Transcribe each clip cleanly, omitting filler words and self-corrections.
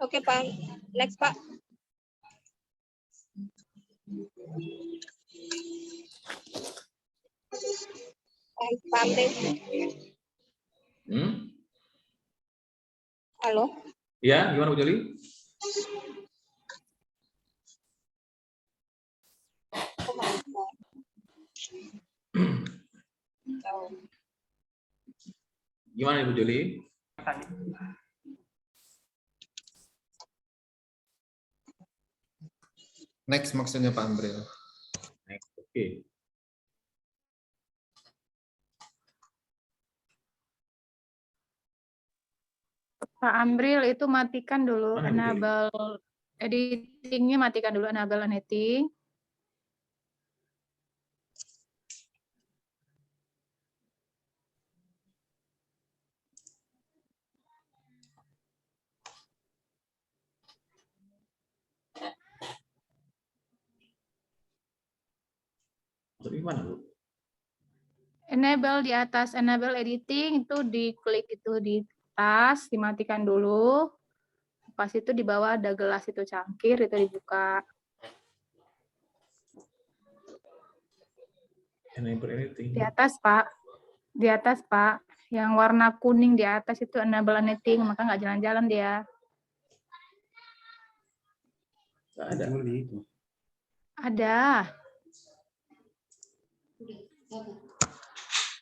Oke, Pak. Next, Pak. Pak Amri. Halo. Ya, gimana Bu Joli? Gimana Ibu Joli? Next maksudnya Pak Amril. Next, oke. Pak Amril itu matikan dulu Mana, Bu Joli? enable editingnya, matikan dulu enable editing. Tapi mana Bu? Enable di atas enable editing itu diklik itu di tas, dimatikan dulu. Pas itu di bawah ada gelas itu cangkir itu dibuka. Enable anything. Di atas Pak, di atas Pak, yang warna kuning di atas itu enable editing, maka nggak jalan-jalan dia. Nggak ada. Ada.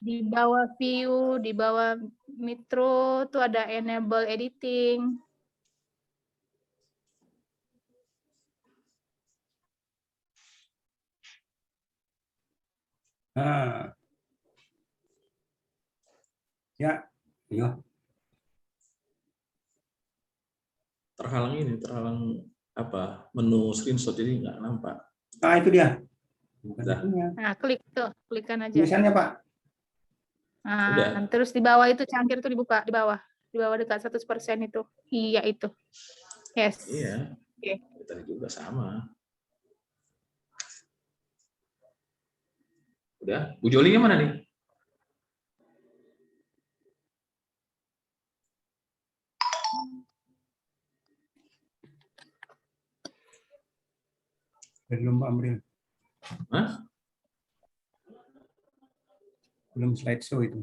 Di bawah view, di bawah Mitro tuh ada enable editing. Ah. Ya, iya. Terhalang apa? Menu screenshot jadi nggak nampak. Ah, itu dia. Bukan Udah. itunya. Nah, klik tuh, klikkan aja. Tulisannya, Pak. Nah, Udah. terus di bawah itu cangkir tuh dibuka, di bawah dekat 100% itu. Iya itu. Yes. Iya. Oke. Tadi juga sama. Udah. Bu Jolinya mana nih? Belum, Pak Amril. Hah? Belum slideshow itu.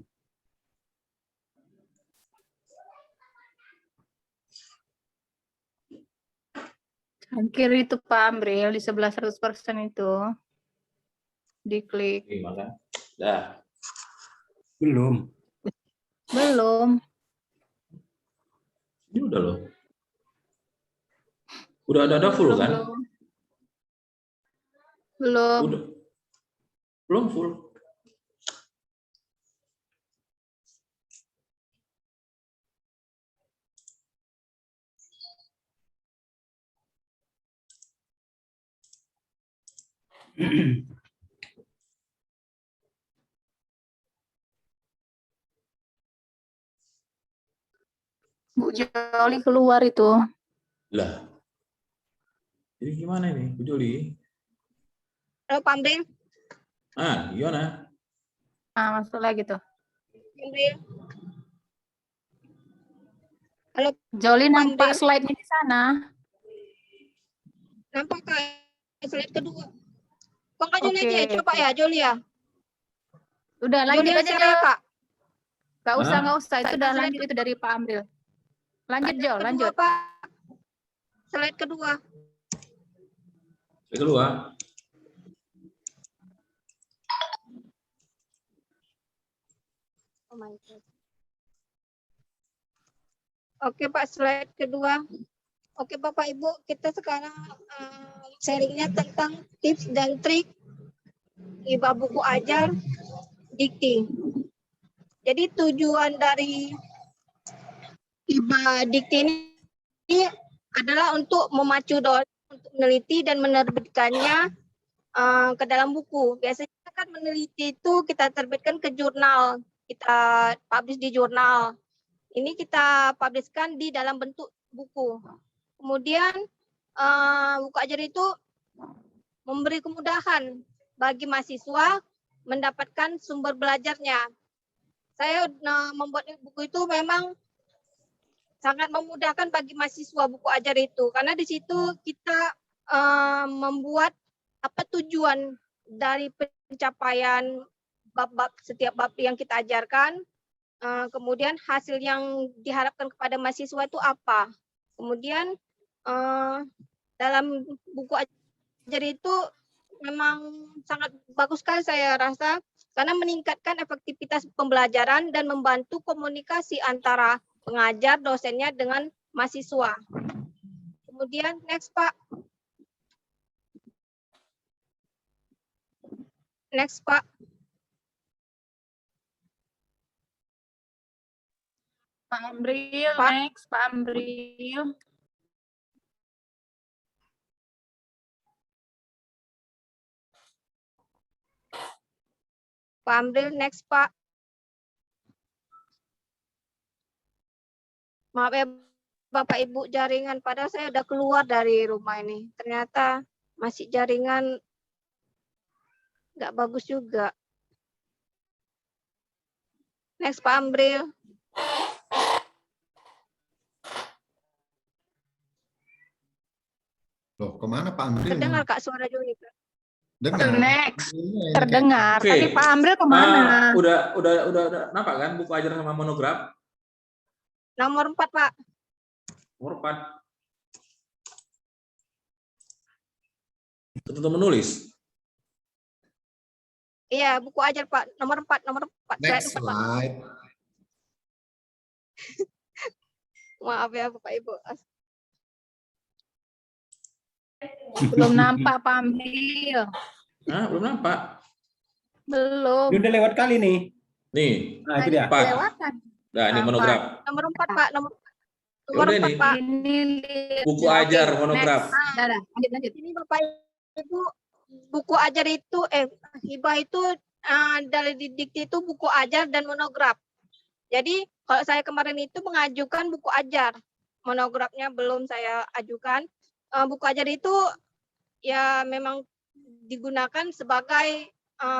Cangkir itu Pak Amril di sebelah 100% itu. Diklik. Ini makan. Dah. Belum. Belum. Ini udah loh. Udah ada full kan? Belum. Belum. Udah. Belum full. Bu Joli keluar itu. Lah. Jadi gimana ini, Bu Joli? Halo, Pak Amri. Ah, gimana? Ah, masuk lagi tuh. Amri. Halo, Joli nampak Amril. slide-nya di sana. nampak Kak? Slide kedua. Kok Kak Joli Oke. aja? Coba ya, Joli ya. Udah lanjut Joli aja share ya, Jo. Kak. Gak usah, Hah? nggak usah. Itu udah Slide lanjut itu dari Pak Amril. Lanjut Jo, kedua, lanjut. Pak. Slide kedua. Yang kedua. Oh my God. Oke Pak, slide kedua. Oke Bapak Ibu, kita sekarang sharingnya tentang tips dan trik IBA buku ajar dikti. Jadi tujuan dari IBA dikti ini adalah untuk memacu dosen untuk meneliti dan menerbitkannya ke dalam buku. Biasanya kan meneliti itu kita terbitkan ke jurnal, kita publish di jurnal. Ini kita publishkan di dalam bentuk buku. Kemudian buku ajar itu memberi kemudahan bagi mahasiswa mendapatkan sumber belajarnya. Saya membuat buku itu memang sangat memudahkan bagi mahasiswa buku ajar itu, karena di situ kita membuat apa tujuan dari pencapaian bab-bab setiap bab yang kita ajarkan, kemudian hasil yang diharapkan kepada mahasiswa itu apa. Kemudian dalam buku ajar itu memang sangat bagus sekali saya rasa, karena meningkatkan efektivitas pembelajaran dan membantu komunikasi antara pengajar, dosennya dengan mahasiswa. Kemudian next Pak. Next Pak. Pak Amril, Pak. next Pak Amril. Pak Amril, next Pak. Maaf ya Bapak Ibu, jaringan, padahal saya udah keluar dari rumah ini. Ternyata masih jaringan nggak bagus juga. Next Pak Amril. Loh, kemana Pak Amril? Terdengar Kak suara Juni? Dengar. Next. Ini Terdengar. Oke. Tapi Pak Amril kemana? Udah nampak kan buku ajar sama monograf? Nomor 4 Pak. Nomor 4. Tentu menulis. Iya, buku ajar Pak. Nomor 4, nomor 4. Next Slide 4, Pak. slide. Maaf ya Bapak Ibu. Belum nampak Pak Amril. Hah, belum nampak. Belum. Ini udah lewat kali nih. Nih, Nah, itu dia. Pak. Kelewatan. Nah, ini Apa? monograf. Nomor 4 Pak. Nomor Ya udah 4 nih. Pak. Ini Buku Oke, ajar monograf. next. Dah, lanjut. Ini Bapak Ibu, buku ajar itu hibah itu dari didikti itu buku ajar dan monograf. Jadi kalau saya kemarin itu mengajukan buku ajar, monografnya belum saya ajukan. Buku ajar itu ya memang digunakan sebagai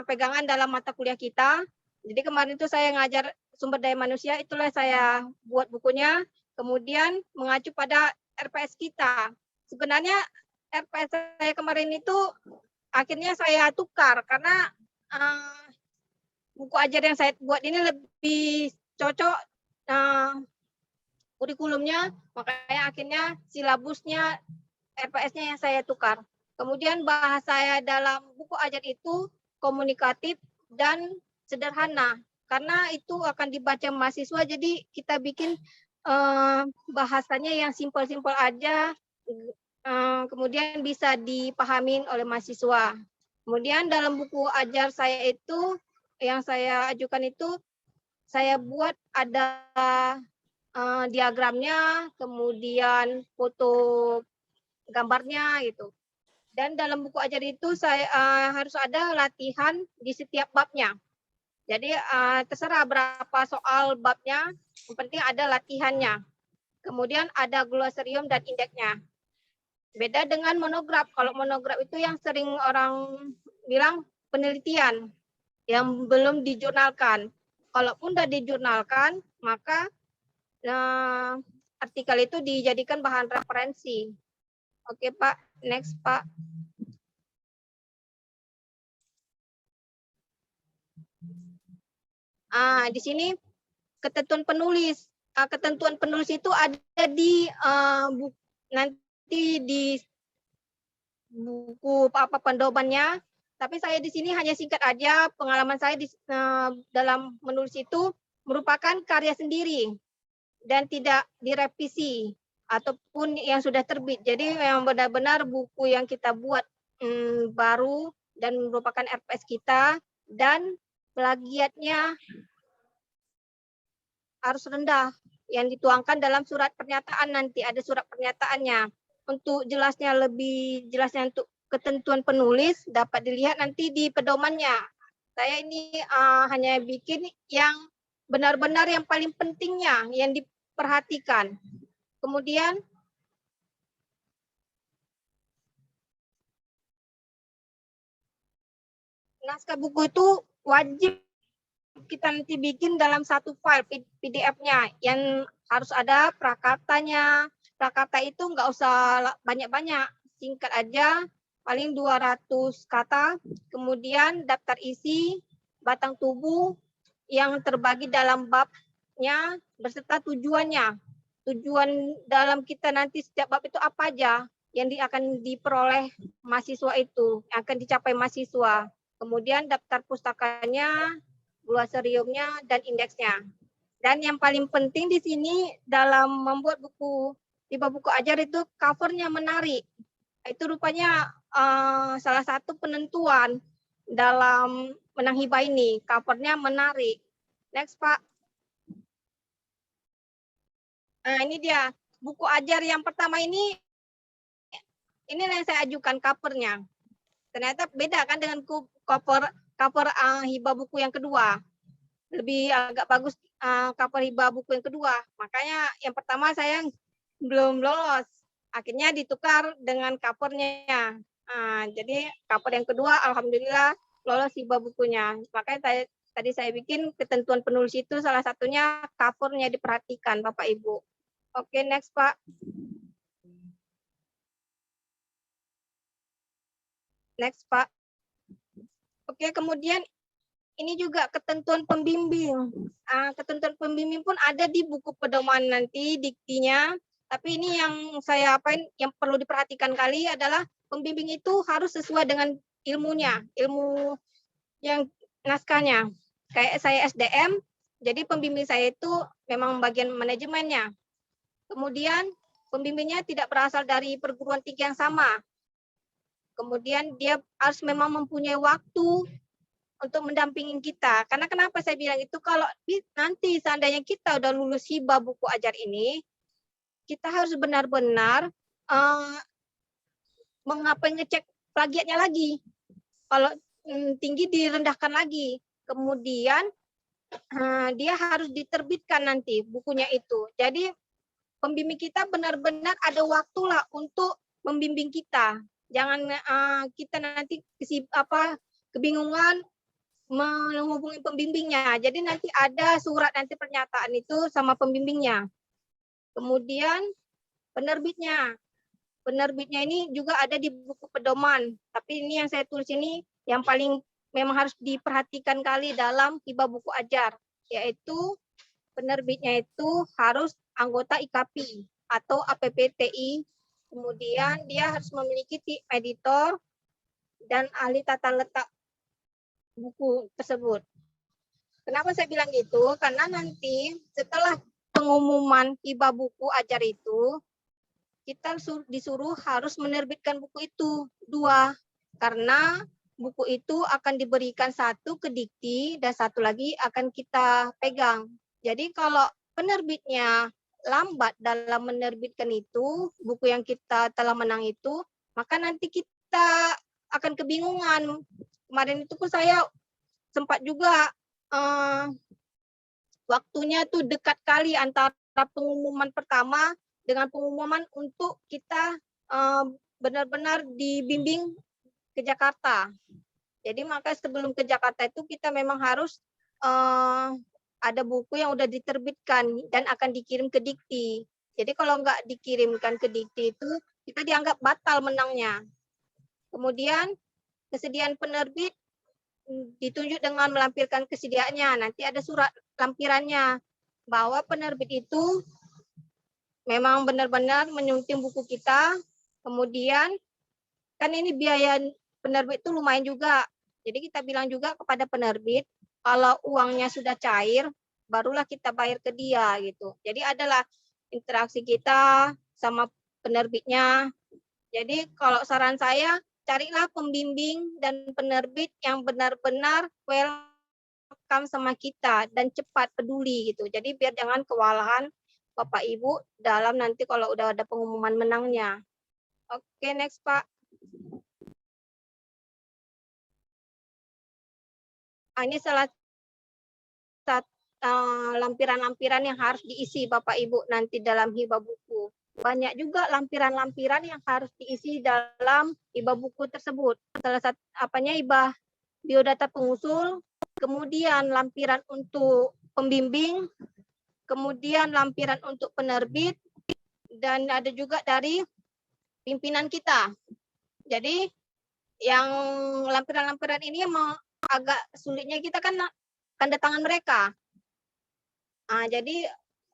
pegangan dalam mata kuliah kita. Jadi kemarin itu saya ngajar sumber daya manusia, itulah saya buat bukunya, kemudian mengacu pada RPS kita. Sebenarnya RPS saya kemarin itu akhirnya saya tukar karena buku ajar yang saya buat ini lebih cocok kurikulumnya, makanya akhirnya silabusnya RPS-nya yang saya tukar. Kemudian bahasa saya dalam buku ajar itu komunikatif dan sederhana, karena itu akan dibaca mahasiswa, jadi kita bikin bahasanya yang simpel-simpel aja, kemudian bisa dipahamin oleh mahasiswa. Kemudian dalam buku ajar saya itu, yang saya ajukan itu, saya buat ada diagramnya, kemudian foto gambarnya gitu. Dan dalam buku ajar itu saya harus ada latihan di setiap babnya. Jadi terserah berapa soal babnya, yang penting ada latihannya. Kemudian ada glosarium dan indeksnya. Beda dengan monograf. Kalau monograf itu yang sering orang bilang penelitian yang belum dijurnalkan. Kalaupun sudah dijurnalkan, maka artikel itu dijadikan bahan referensi. Oke Pak, next Pak. Di sini ketentuan penulis. Ketentuan penulis itu ada di nanti di buku apa pendomannya. Tapi saya di sini hanya singkat aja, pengalaman saya dalam menulis itu merupakan karya sendiri dan tidak direvisi ataupun yang sudah terbit. Jadi memang benar-benar buku yang kita buat baru dan merupakan RPS kita, dan plagiatnya harus rendah, yang dituangkan dalam surat pernyataan. Nanti ada surat pernyataannya. Untuk jelasnya, lebih jelasnya untuk ketentuan penulis dapat dilihat nanti di pedomannya. Saya ini hanya bikin yang benar-benar yang paling pentingnya yang diperhatikan. Kemudian naskah buku itu wajib kita nanti bikin dalam satu file PDF-nya yang harus ada prakartanya. Prakarta itu nggak usah banyak-banyak, singkat aja, paling 200 kata. Kemudian daftar isi, batang tubuh yang terbagi dalam babnya beserta tujuannya. Tujuan dalam kita nanti setiap bab itu apa aja yang akan diperoleh mahasiswa itu, yang akan dicapai mahasiswa. Kemudian daftar pustakanya, glosariumnya, dan indeksnya. Dan yang paling penting di sini dalam membuat buku hibah buku ajar itu covernya menarik. Itu rupanya salah satu penentuan dalam menang hibah ini, covernya menarik. Next, Pak. Nah, ini dia buku ajar yang pertama ini yang saya ajukan covernya. Ternyata beda kan dengan cover hibah buku yang kedua. Lebih agak bagus cover hibah buku yang kedua. Makanya yang pertama saya belum lolos. Akhirnya ditukar dengan covernya. Jadi cover yang kedua alhamdulillah lolos hibah bukunya. Makanya tadi saya bikin ketentuan penulis itu salah satunya covernya diperhatikan Bapak Ibu. Oke, next Pak. Next Pak. Oke, kemudian ini juga ketentuan pembimbing. Ketentuan pembimbing pun ada di buku pedoman nanti diktinya. Tapi ini yang saya yang perlu diperhatikan kali adalah pembimbing itu harus sesuai dengan ilmunya, ilmu yang naskahnya. Kayak saya SDM, jadi pembimbing saya itu memang bagian manajemennya. Kemudian pembimbingnya tidak berasal dari perguruan tinggi yang sama. Kemudian dia harus memang mempunyai waktu untuk mendampingi kita. Karena kenapa saya bilang itu, kalau nanti seandainya kita udah lulus hibah buku ajar ini, kita harus benar-benar ngecek plagiatnya lagi. Kalau tinggi direndahkan lagi. Kemudian dia harus diterbitkan nanti bukunya itu. Jadi pembimbing kita benar-benar ada waktulah untuk membimbing kita. Jangan kita nanti kebingungan menghubungi pembimbingnya. Jadi nanti ada surat nanti pernyataan itu sama pembimbingnya. Kemudian penerbitnya. Penerbitnya ini juga ada di buku pedoman. Tapi ini yang saya tulis ini yang paling memang harus diperhatikan kali dalam hibah buku ajar. Yaitu penerbitnya itu harus anggota IKAPI atau APPTI. Kemudian dia harus memiliki tim editor dan ahli tata letak buku tersebut. Kenapa saya bilang gitu? Karena nanti setelah pengumuman hibah buku ajar itu, kita disuruh harus menerbitkan buku itu 2. Karena buku itu akan diberikan satu ke dikti dan satu lagi akan kita pegang. Jadi kalau penerbitnya lambat dalam menerbitkan itu, buku yang kita telah menang itu, maka nanti kita akan kebingungan. Kemarin itu pun saya sempat juga waktunya tuh dekat kali antara pengumuman pertama dengan pengumuman untuk kita benar-benar dibimbing ke Jakarta. Jadi maka sebelum ke Jakarta itu kita memang harus ada buku yang udah diterbitkan dan akan dikirim ke dikti. Jadi kalau nggak dikirimkan ke dikti itu kita dianggap batal menangnya. Kemudian kesediaan penerbit ditunjuk dengan melampirkan kesediaannya. Nanti ada surat lampirannya bahwa penerbit itu memang benar-benar menyunting buku kita. Kemudian kan ini biaya penerbit itu lumayan juga. Jadi kita bilang juga kepada penerbit, kalau uangnya sudah cair, barulah kita bayar ke dia gitu. Jadi adalah interaksi kita sama penerbitnya. Jadi kalau saran saya, carilah pembimbing dan penerbit yang benar-benar welcome sama kita dan cepat peduli gitu. Jadi biar jangan kewalahan Bapak Ibu dalam nanti kalau udah ada pengumuman menangnya. Oke, next Pak. Ini salah satu lampiran-lampiran yang harus diisi Bapak Ibu nanti dalam hibah buku. Banyak juga lampiran-lampiran yang harus diisi dalam hibah buku tersebut. Salah satu hibah biodata pengusul, kemudian lampiran untuk pembimbing, kemudian lampiran untuk penerbit, dan ada juga dari pimpinan kita. Jadi yang lampiran-lampiran ini emang agak sulitnya kita kan tanda tangan mereka. Jadi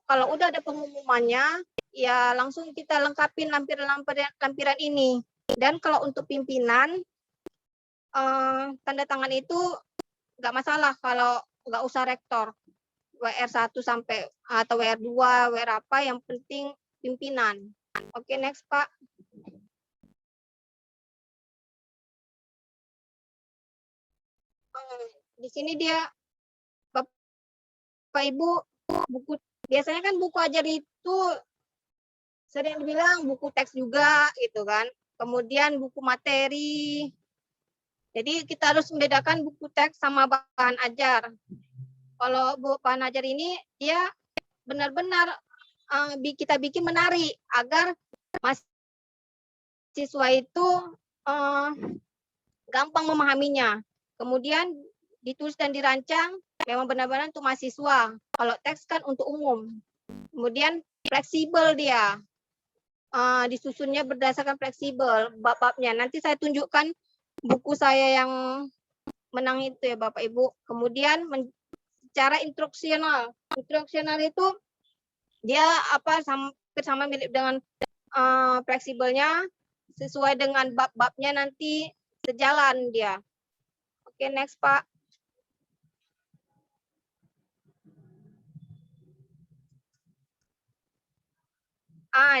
kalau udah ada pengumumannya, ya langsung kita lengkapin lampiran ini. Dan kalau untuk pimpinan, tanda tangan itu nggak masalah kalau nggak usah rektor. WR1 sampai atau WR2, WR apa, yang penting pimpinan. Oke, next Pak. Di sini dia, Bapak Ibu, buku biasanya kan buku ajar itu sering dibilang buku teks juga gitu kan. Kemudian buku materi. Jadi kita harus membedakan buku teks sama bahan ajar. Kalau bahan ajar ini dia benar-benar kita bikin menarik agar mahasiswa itu gampang memahaminya. Kemudian ditulis dan dirancang memang benar-benar untuk mahasiswa. Kalau teks kan untuk umum. Kemudian fleksibel dia. Disusunnya berdasarkan fleksibel bab-babnya. Nanti saya tunjukkan buku saya yang menang itu ya Bapak Ibu. Kemudian secara instruksional. Instruksional itu dia hampir sama mirip dengan fleksibelnya, sesuai dengan bab-babnya nanti sejalan dia. Oke, next Pak.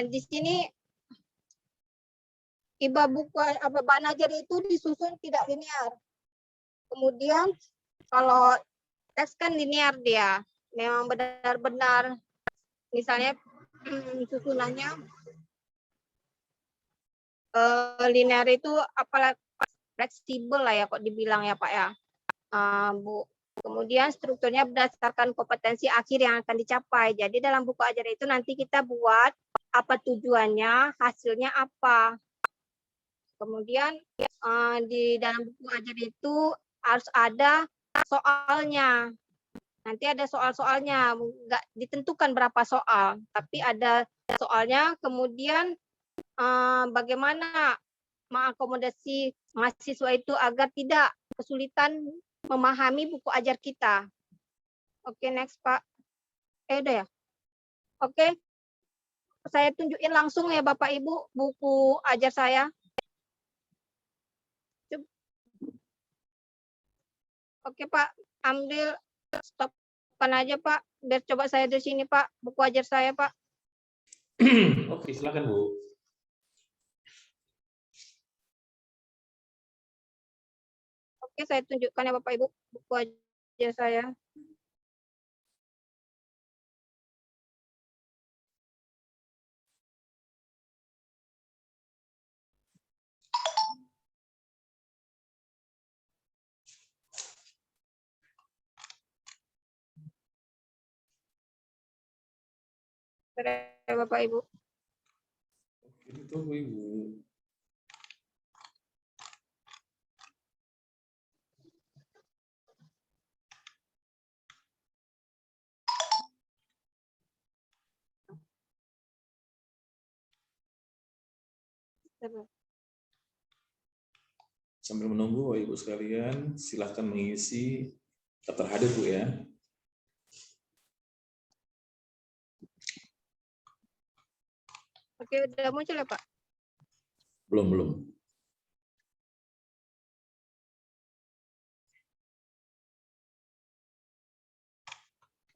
Di sini buku bahan ajar itu disusun tidak linear. Kemudian kalau teks kan linear dia, memang benar-benar misalnya susunannya linear itu apalagi fleksibel lah ya kok dibilang ya Pak ya, Bu. Kemudian strukturnya berdasarkan kompetensi akhir yang akan dicapai. Jadi dalam buku ajar itu nanti kita buat apa tujuannya, hasilnya apa. Kemudian di dalam buku ajar itu harus ada soalnya. Nanti ada soal-soalnya, nggak ditentukan berapa soal, tapi ada soalnya. Kemudian bagaimana mengakomodasi mahasiswa itu agar tidak kesulitan memahami buku ajar kita. Oke, next Pak. Udah ya? Oke. Saya tunjukin langsung ya Bapak Ibu buku ajar saya. Oke Pak, ambil stopkan aja Pak. Biar coba saya di sini Pak, buku ajar saya Pak. Oke, silakan Bu. Oke, saya tunjukkan ya Bapak Ibu buku ajar saya. Bapak Ibu. Oke, tunggu Ibu. Sambil menunggu Bapak Ibu sekalian, silahkan mengisi daftar hadir Bu ya. Oke, udah muncul ya Pak? Belum.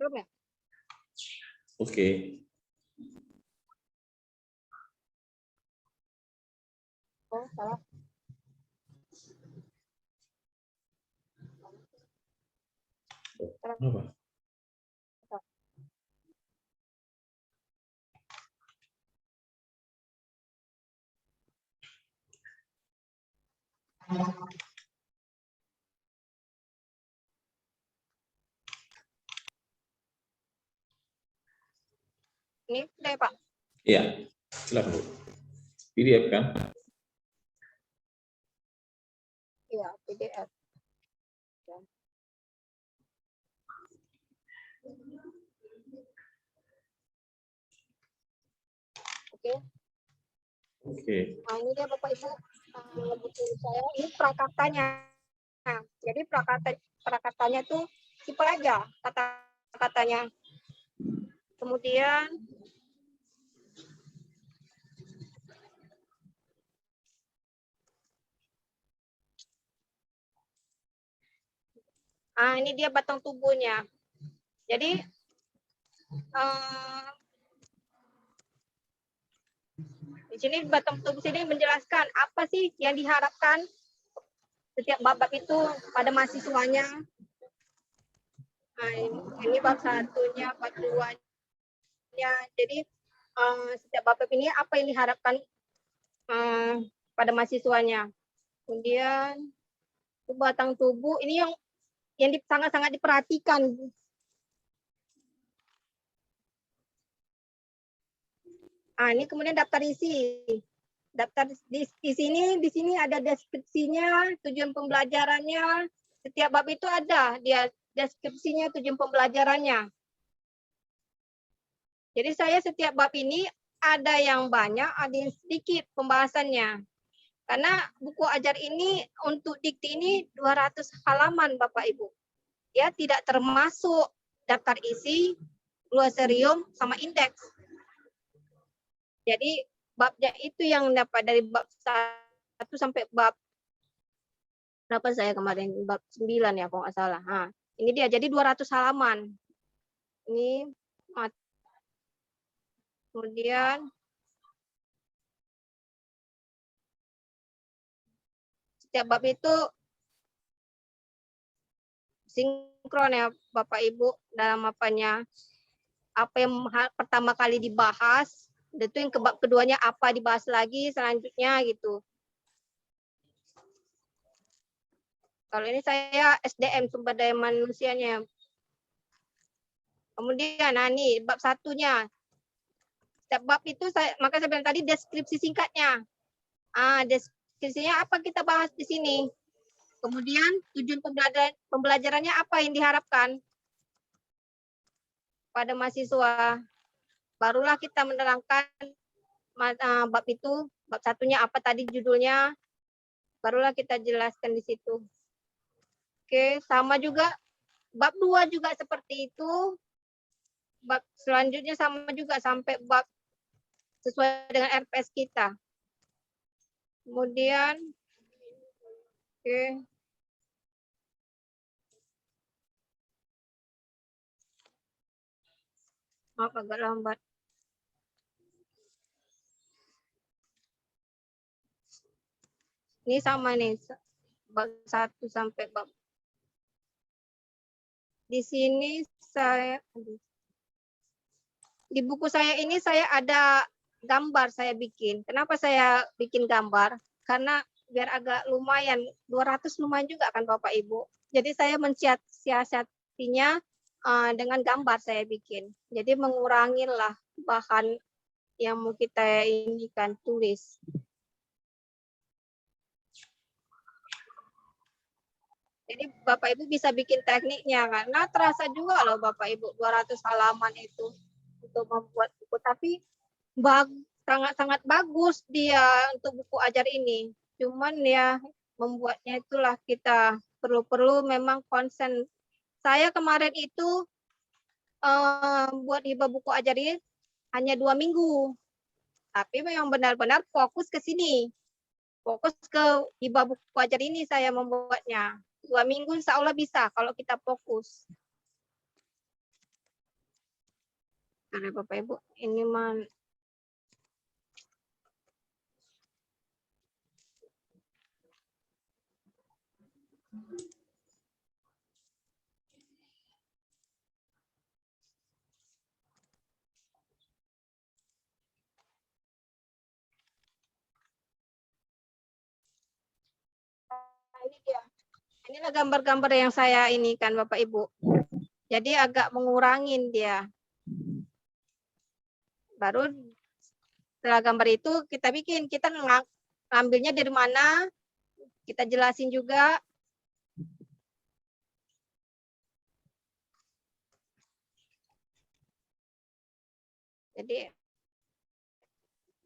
Belum ya? Oke. Oh, salah. Kenapa? Ini udah ya Pak? Iya, silakan Bu. PDF kan? Iya, PDF. Oke. Nah, ini dia Bapak Ibu buku saya. Ini prakatanya. Nah, jadi prakatanya tuh simpel aja kata-katanya. Kemudian ini dia batang tubuhnya. Jadi di sini batang tubuh sini menjelaskan apa sih yang diharapkan setiap bab itu pada mahasiswanya. Nah, ini bab satunya, bab duanya. Jadi setiap bab ini apa yang diharapkan pada mahasiswanya. Kemudian batang tubuh ini yang sangat-sangat diperhatikan. Ini kemudian daftar isi. Daftar di sini ada deskripsinya, tujuan pembelajarannya. Setiap bab itu ada dia deskripsinya, tujuan pembelajarannya. Jadi saya setiap bab ini ada yang banyak, ada yang sedikit pembahasannya. Karena buku ajar ini untuk dikti ini 200 halaman Bapak Ibu. Ya, tidak termasuk daftar isi, glosarium, sama indeks. Jadi babnya itu yang dapat dari bab 1 sampai bab berapa saya kemarin, bab 9 ya kalau nggak salah. Nah, ini dia, jadi 200 halaman. Ini kemudian setiap bab itu sinkron ya Bapak Ibu dalam apanya. Apa yang pertama kali dibahas, itu yang ke bab keduanya apa dibahas lagi selanjutnya gitu. Kalau ini saya SDM, sumber daya manusianya. Kemudian ini bab satunya. Setiap bab itu maka saya bilang tadi deskripsi singkatnya. Deskripsinya apa kita bahas di sini. Kemudian tujuan pembelajarannya apa yang diharapkan pada mahasiswa. Barulah kita menerangkan bab itu, bab satunya apa tadi judulnya, barulah kita jelaskan di situ. Oke, sama juga bab 2 juga seperti itu. Bab selanjutnya sama juga sampai bab sesuai dengan RPS kita. Kemudian oke. Maaf agak lambat. Ini sama nih, bab 1 sampai bab. Di sini di buku saya ini saya ada gambar saya bikin. Kenapa saya bikin gambar? Karena biar agak lumayan, 200 lumayan juga kan Bapak Ibu. Jadi saya mensiasatinya dengan gambar saya bikin. Jadi mengurangilah bahan yang mau kita ini kan tulis. Jadi Bapak Ibu bisa bikin tekniknya karena terasa juga loh Bapak Ibu 200 halaman itu untuk membuat buku, tapi sangat-sangat bagus dia untuk buku ajar ini. Cuman ya membuatnya itulah kita perlu memang konsen. Saya kemarin itu buat hibah buku ajar ini hanya 2 minggu. Tapi memang benar-benar fokus ke sini. Fokus ke hibah buku ajar ini saya membuatnya. 2 minggu insya Allah bisa kalau kita fokus. Karena Bapak Ibu ini ini dia. Inilah gambar-gambar yang saya ini kan Bapak Ibu. Jadi agak mengurangin dia. Baru setelah gambar itu kita bikin, kita ngambilnya dari mana, kita jelasin juga. Jadi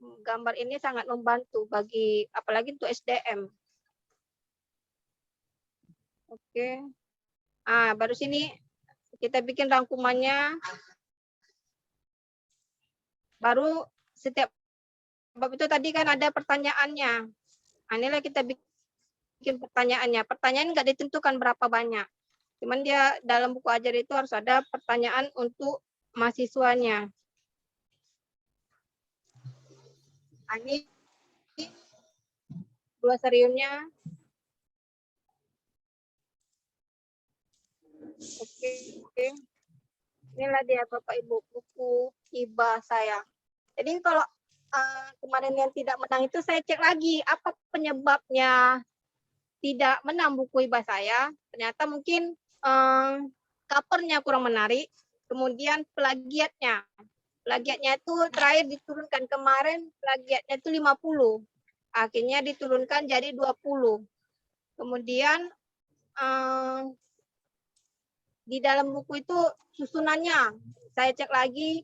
gambar ini sangat membantu bagi apalagi untuk SDM. Oke. Baru sini kita bikin rangkumannya. Baru setiap bab itu tadi kan ada pertanyaannya. Inilah kita bikin pertanyaannya. Pertanyaan nggak ditentukan berapa banyak. Cuman dia dalam buku ajar itu harus ada pertanyaan untuk mahasiswanya. Ini glosariumnya. Oke. Inilah dia Bapak Ibu buku hibah saya. Jadi kalau kemarin yang tidak menang itu saya cek lagi apa penyebabnya tidak menang buku hibah saya. Ternyata mungkin covernya kurang menarik. Kemudian plagiatnya. Plagiatnya itu terakhir diturunkan kemarin, plagiatnya itu 50. Akhirnya diturunkan jadi 20. Kemudian di dalam buku itu susunannya, saya cek lagi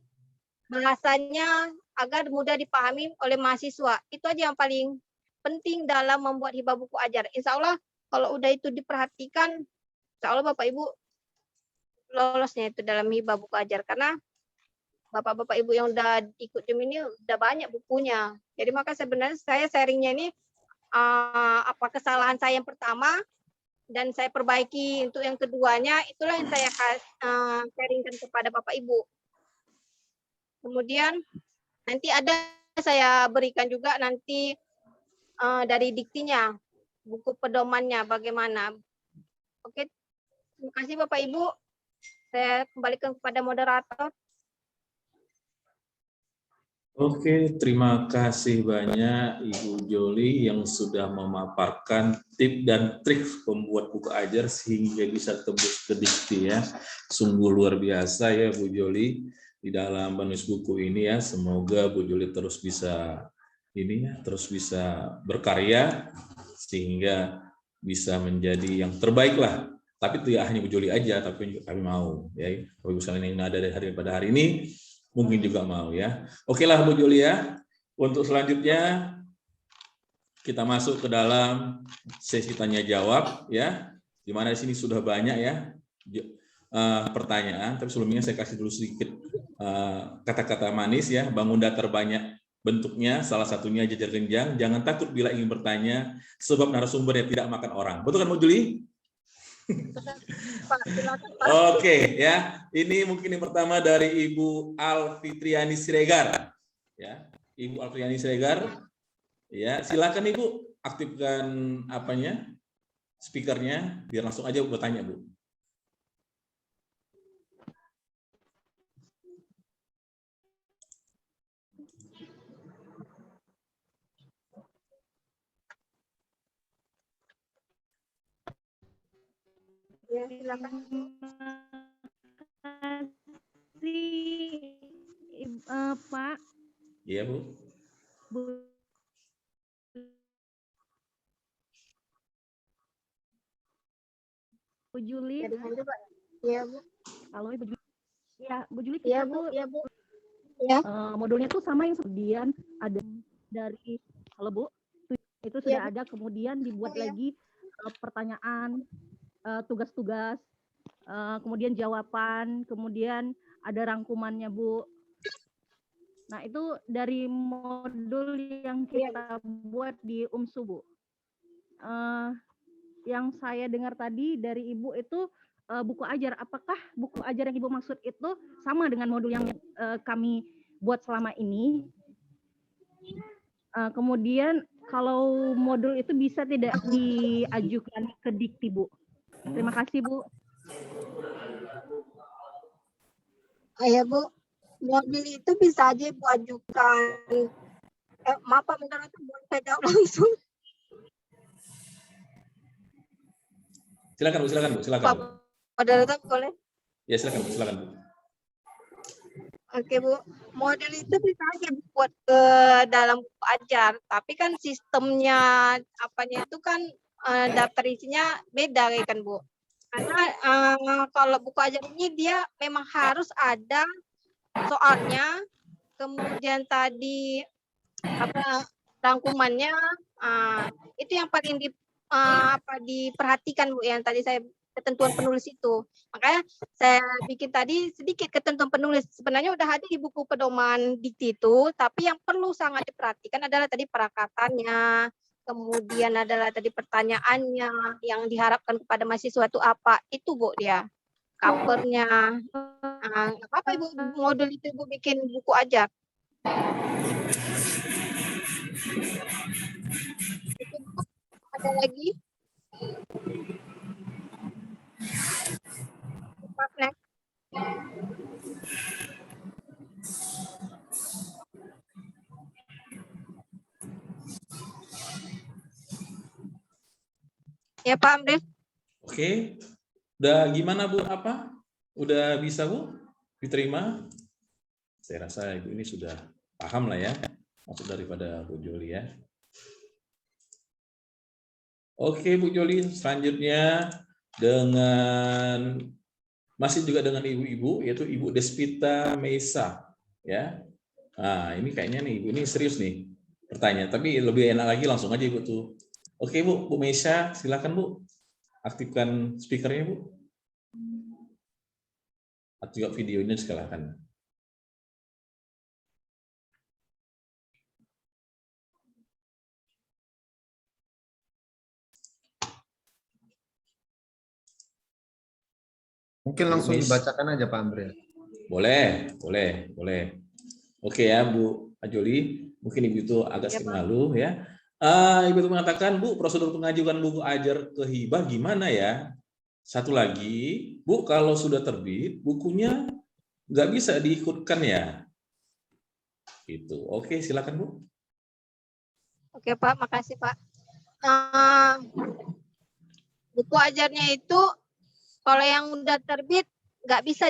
bahasanya agar mudah dipahami oleh mahasiswa. Itu aja yang paling penting dalam membuat hibah buku ajar. Insya Allah kalau udah itu diperhatikan, insya Allah Bapak Ibu lolosnya itu dalam hibah buku ajar. Karena Bapak-Bapak Ibu yang udah ikut JEM ini udah banyak bukunya. Jadi maka sebenarnya saya sharingnya ini apa kesalahan saya yang pertama dan saya perbaiki untuk yang keduanya, itulah yang saya sharingkan kepada Bapak Ibu. Kemudian nanti ada saya berikan juga nanti dari diktinya, buku pedomannya bagaimana. Oke, terima kasih Bapak Ibu. Saya kembalikan kepada moderator. Oke, terima kasih banyak Ibu Joli yang sudah memaparkan tip dan trik pembuat buku ajar sehingga bisa tembus ke dikti ya. Sungguh luar biasa ya Bu Joli di dalam menulis buku ini ya. Semoga Bu Joli terus bisa terus bisa berkarya sehingga bisa menjadi yang terbaik lah. Tapi tidak hanya Bu Joli aja, tapi kami mau ya. Kalau misalnya yang ada pada hari ini mungkin juga mau ya. Oke lah Bu Joli ya. Untuk selanjutnya kita masuk ke dalam sesi tanya jawab ya. Di mana di sini sudah banyak ya pertanyaan. Tapi sebelumnya saya kasih dulu sedikit kata-kata manis ya. Bangun datar banyak bentuknya. Salah satunya jajar genjang. Jangan takut bila ingin bertanya. Sebab narasumber yang tidak makan orang. Betul kan Bu Joli? Oke ya, ini mungkin yang pertama dari Ibu Alfitriani Siregar. Ya, Ibu Alfitriani Siregar. Ya, silakan Ibu aktifkan apanya, speakernya, biar langsung aja bertanya Bu. Ya, silakan. Pak. Iya Bu. Bu Juli. Iya Bu. Halo Ibu Juli. Ya Bu Juli, Iya kita Bu. tuh Iya Bu. Ya. Modulnya tuh sama yang kemudian ada dari halo Bu. Itu sudah Ya, ada, kemudian dibuat ya. lagi pertanyaan, tugas-tugas, kemudian jawaban, kemudian ada rangkumannya Bu. Nah itu dari modul yang kita buat di UMSU Bu. Yang saya dengar tadi dari Ibu itu buku ajar. Apakah buku ajar yang Ibu maksud itu sama dengan modul yang kami buat selama ini? Kemudian kalau modul itu bisa tidak diajukan ke dikti Bu? Terima kasih Bu. Ya Bu, modul itu bisa aja Ibu ajukan. Maaf Pak moderator, boleh saya jawab langsung? Silakan Bu, silakan Bu, silakan Pak Bu. moderator boleh? Ya silakan Bu, silakan Bu. Oke Bu, model itu bisa aja buat ke dalam buku ajar, tapi kan sistemnya apanya itu kan daftar isinya beda kan Bu. Karena kalau buku ajar ini dia memang harus ada soalnya, kemudian tadi rangkumannya itu yang paling diperhatikan Bu, yang tadi saya ketentuan penulis itu. Makanya saya bikin tadi sedikit ketentuan penulis. Sebenarnya udah ada di buku pedoman dikti itu, tapi yang perlu sangat diperhatikan adalah tadi perakatannya, kemudian adalah tadi pertanyaannya yang diharapkan kepada mahasiswa itu apa. Itu Bu dia. Covernya. Apa Ibu modul itu Ibu bikin buku ajar? Ada lagi? Next. Ya Pak Amril. Oke. Udah gimana Bu? Apa? Udah bisa Bu? Diterima? Saya rasa Ibu ini sudah paham lah ya, maksud daripada Bu Joli ya. Oke Bu Joli, selanjutnya masih juga dengan ibu-ibu, yaitu Ibu Despita Meisa ya. Nah ini kayaknya nih Ibu ini serius nih pertanyaan, tapi lebih enak lagi langsung aja Ibu tuh. Oke Bu Meisa, silakan Bu, aktifkan speakernya Bu. Aktifkan videonya silakan. Mungkin langsung dibacakan aja Pak Amril. Boleh. Oke ya Bu Ajoli, mungkin Ibu itu agak sedikit malu ya. Ibu itu mengatakan, Bu, prosedur pengajuan buku ajar ke hibah gimana ya? Satu lagi, Bu, kalau sudah terbit, bukunya nggak bisa diikutkan ya? Gitu. Oke, silakan Bu. Oke Pak, makasih Pak. Buku ajarnya itu kalau yang udah terbit nggak bisa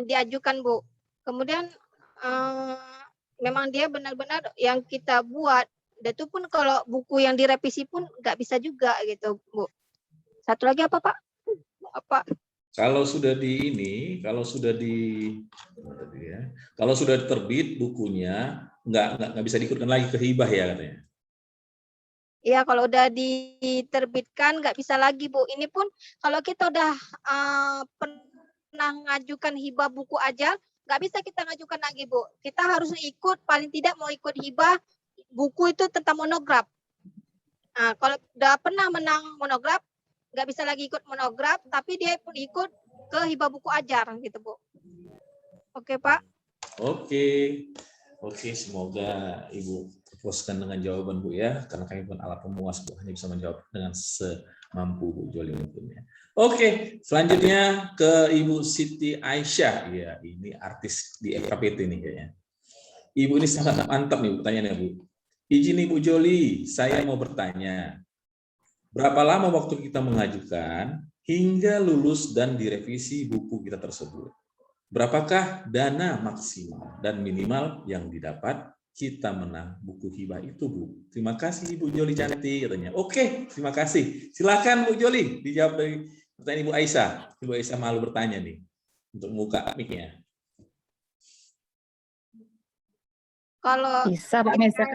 diajukan Bu. Kemudian memang dia benar-benar yang kita buat. Dan itu pun kalau buku yang direvisi pun nggak bisa juga gitu Bu. Satu lagi apa Pak? Apa? Kalau sudah terbit bukunya nggak bisa diikutkan lagi ke hibah ya katanya. Iya, kalau udah diterbitkan nggak bisa lagi Bu. Ini pun kalau kita udah pernah ngajukan hibah buku ajar, nggak bisa kita ngajukan lagi Bu. Kita harus ikut, paling tidak mau ikut hibah buku itu tentang monograf. Nah, kalau udah pernah menang monograf, nggak bisa lagi ikut monograf, tapi dia pun ikut ke hibah buku ajar gitu Bu. Oke Pak. Oke, semoga Ibu puaskan dengan jawaban Bu ya, karena kami pun alat pemuas Bu, hanya bisa menjawab dengan semampu Bu Joli mungkin ya. Oke, selanjutnya ke Ibu Siti Aisyah, ya ini artis di FKPT nih kayaknya. Ibu ini sangat mantap nih pertanyaannya Bu. Izin Ibu Joli, saya mau bertanya, berapa lama waktu kita mengajukan hingga lulus dan direvisi buku kita tersebut? Berapakah dana maksimal dan minimal yang didapat kita menang buku hibah itu Bu? Terima kasih Ibu Joli cantik katanya. Oke, terima kasih. Silakan Bu Joli dijawab dari pertanyaan Ibu Aisyah. Ibu Aisyah malu bertanya nih untuk buka mic-nya. Kalau Bisa Pak Mesa.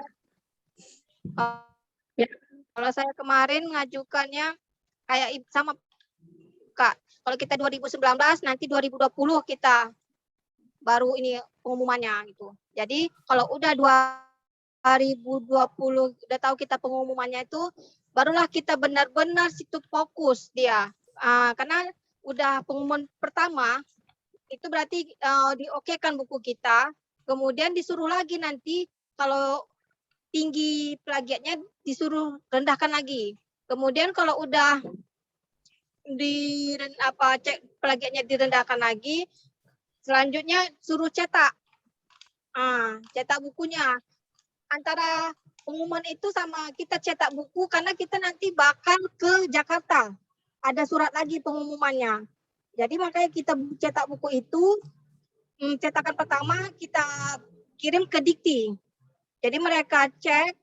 Kalau saya kemarin ngajukannya kayak sama Kak. Kalau kita 2019 nanti 2020 kita baru ini pengumumannya gitu. Jadi kalau udah 2020 udah tahu kita pengumumannya itu, barulah kita benar-benar situ fokus dia. Karena udah pengumuman pertama itu berarti diokekan buku kita, kemudian disuruh lagi nanti kalau tinggi plagiatnya disuruh rendahkan lagi. Kemudian kalau udah cek plagiatnya direndahkan lagi, selanjutnya suruh cetak. Cetak bukunya. Antara pengumuman itu sama kita cetak buku karena kita nanti bakal ke Jakarta. Ada surat lagi pengumumannya. Jadi makanya kita cetak buku itu, cetakan pertama kita kirim ke Dikti. Jadi mereka cek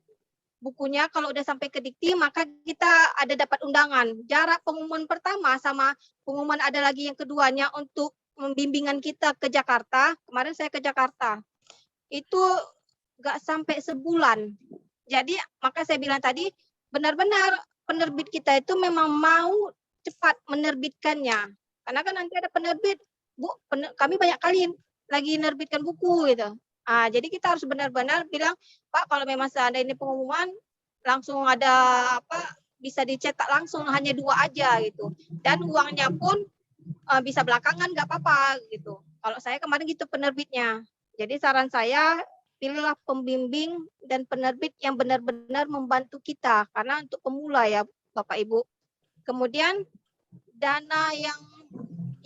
bukunya, kalau udah sampai ke Dikti maka kita ada dapat undangan. Jarak pengumuman pertama sama pengumuman ada lagi yang keduanya untuk membimbingan kita ke Jakarta. Kemarin saya ke Jakarta. Itu nggak sampai sebulan. Jadi maka saya bilang tadi, benar-benar penerbit kita itu memang mau cepat menerbitkannya. Karena kan nanti ada penerbit, Bu, kami banyak kali lagi menerbitkan buku gitu. Jadi kita harus benar-benar bilang, Pak, kalau memang ada ini pengumuman, langsung ada bisa dicetak langsung hanya 2 aja gitu. Dan uangnya pun bisa belakangan nggak apa-apa gitu. Kalau saya kemarin gitu penerbitnya. Jadi saran saya, pilihlah pembimbing dan penerbit yang benar-benar membantu kita. Karena untuk pemula ya Bapak Ibu. Kemudian dana yang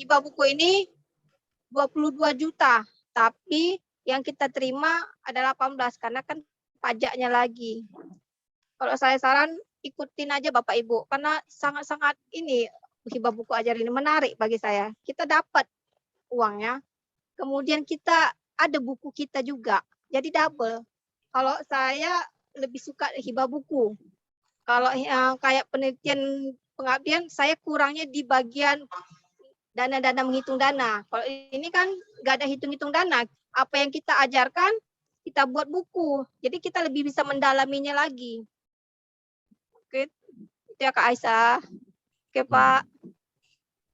hibah buku ini 22 juta. Tapi yang kita terima ada 18 karena kan pajaknya lagi. Kalau saya saran ikutin aja Bapak Ibu. Karena sangat-sangat ini hibah buku ajar ini menarik bagi saya. Kita dapat uangnya. Kemudian kita ada buku kita juga. Jadi double. Kalau saya lebih suka hibah buku. Kalau kayak penelitian pengabdian, saya kurangnya di bagian dana-dana menghitung dana. Kalau ini kan nggak ada hitung-hitung dana. Apa yang kita ajarkan, kita buat buku. Jadi kita lebih bisa mendalaminya lagi. Oke, itu ya Kak Aisyah. Oke Pak.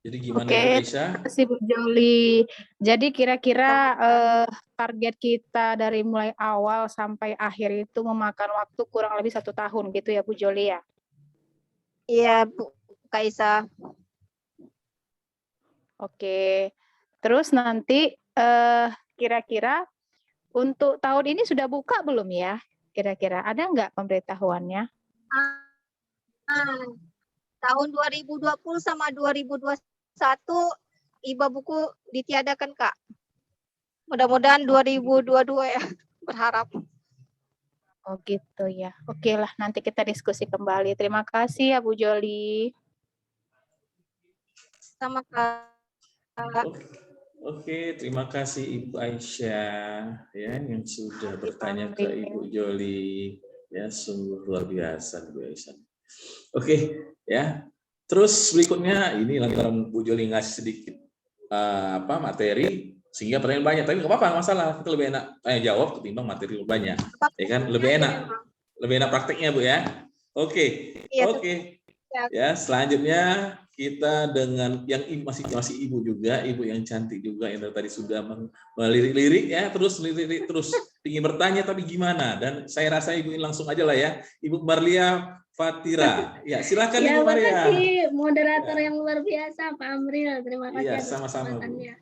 Jadi gimana Oke, Ibu Aisyah? terima kasih Bu Joli. Jadi kira-kira target kita dari mulai awal sampai akhir itu memakan waktu kurang lebih 1 tahun gitu ya Bu Joli ya? Iya Bu Kak Aisyah. Oke, terus nanti kira-kira untuk tahun ini sudah buka belum ya? Kira-kira ada nggak pemberitahuannya? Tahun 2020 sama 2021 hibah buku ditiadakan Kak. Mudah-mudahan 2022 ya, berharap. Oh gitu ya. Oke lah, nanti kita diskusi kembali. Terima kasih ya Bu Joli. Sama Kak. Oke, terima kasih Ibu Aisyah ya yang sudah bertanya ke Ibu Joli. Ya, sungguh luar biasa Bu Aisyah. Oke, ya. Terus berikutnya ini lantaran Bu Joli ngasih sedikit materi sehingga pertanyaan banyak, tapi nggak apa-apa, masalah. Kita lebih enak jawab ketimbang materi lebih banyak. Ya kan, lebih enak prakteknya Bu ya. Oke. Iya, Oke. Ya, selanjutnya kita dengan yang masih Ibu juga, Ibu yang cantik juga yang tadi sudah melirik-lirik ya, terus lirik terus ingin bertanya tapi gimana? Dan saya rasa Ibu ini langsung aja lah ya, Ibu Marlia Fatira. Ya, silakan Ya, Ibu Maria. terima kasih moderator yang luar biasa Pak Amril. Terima kasih Iya, atas sama-sama Bu. kesempatannya.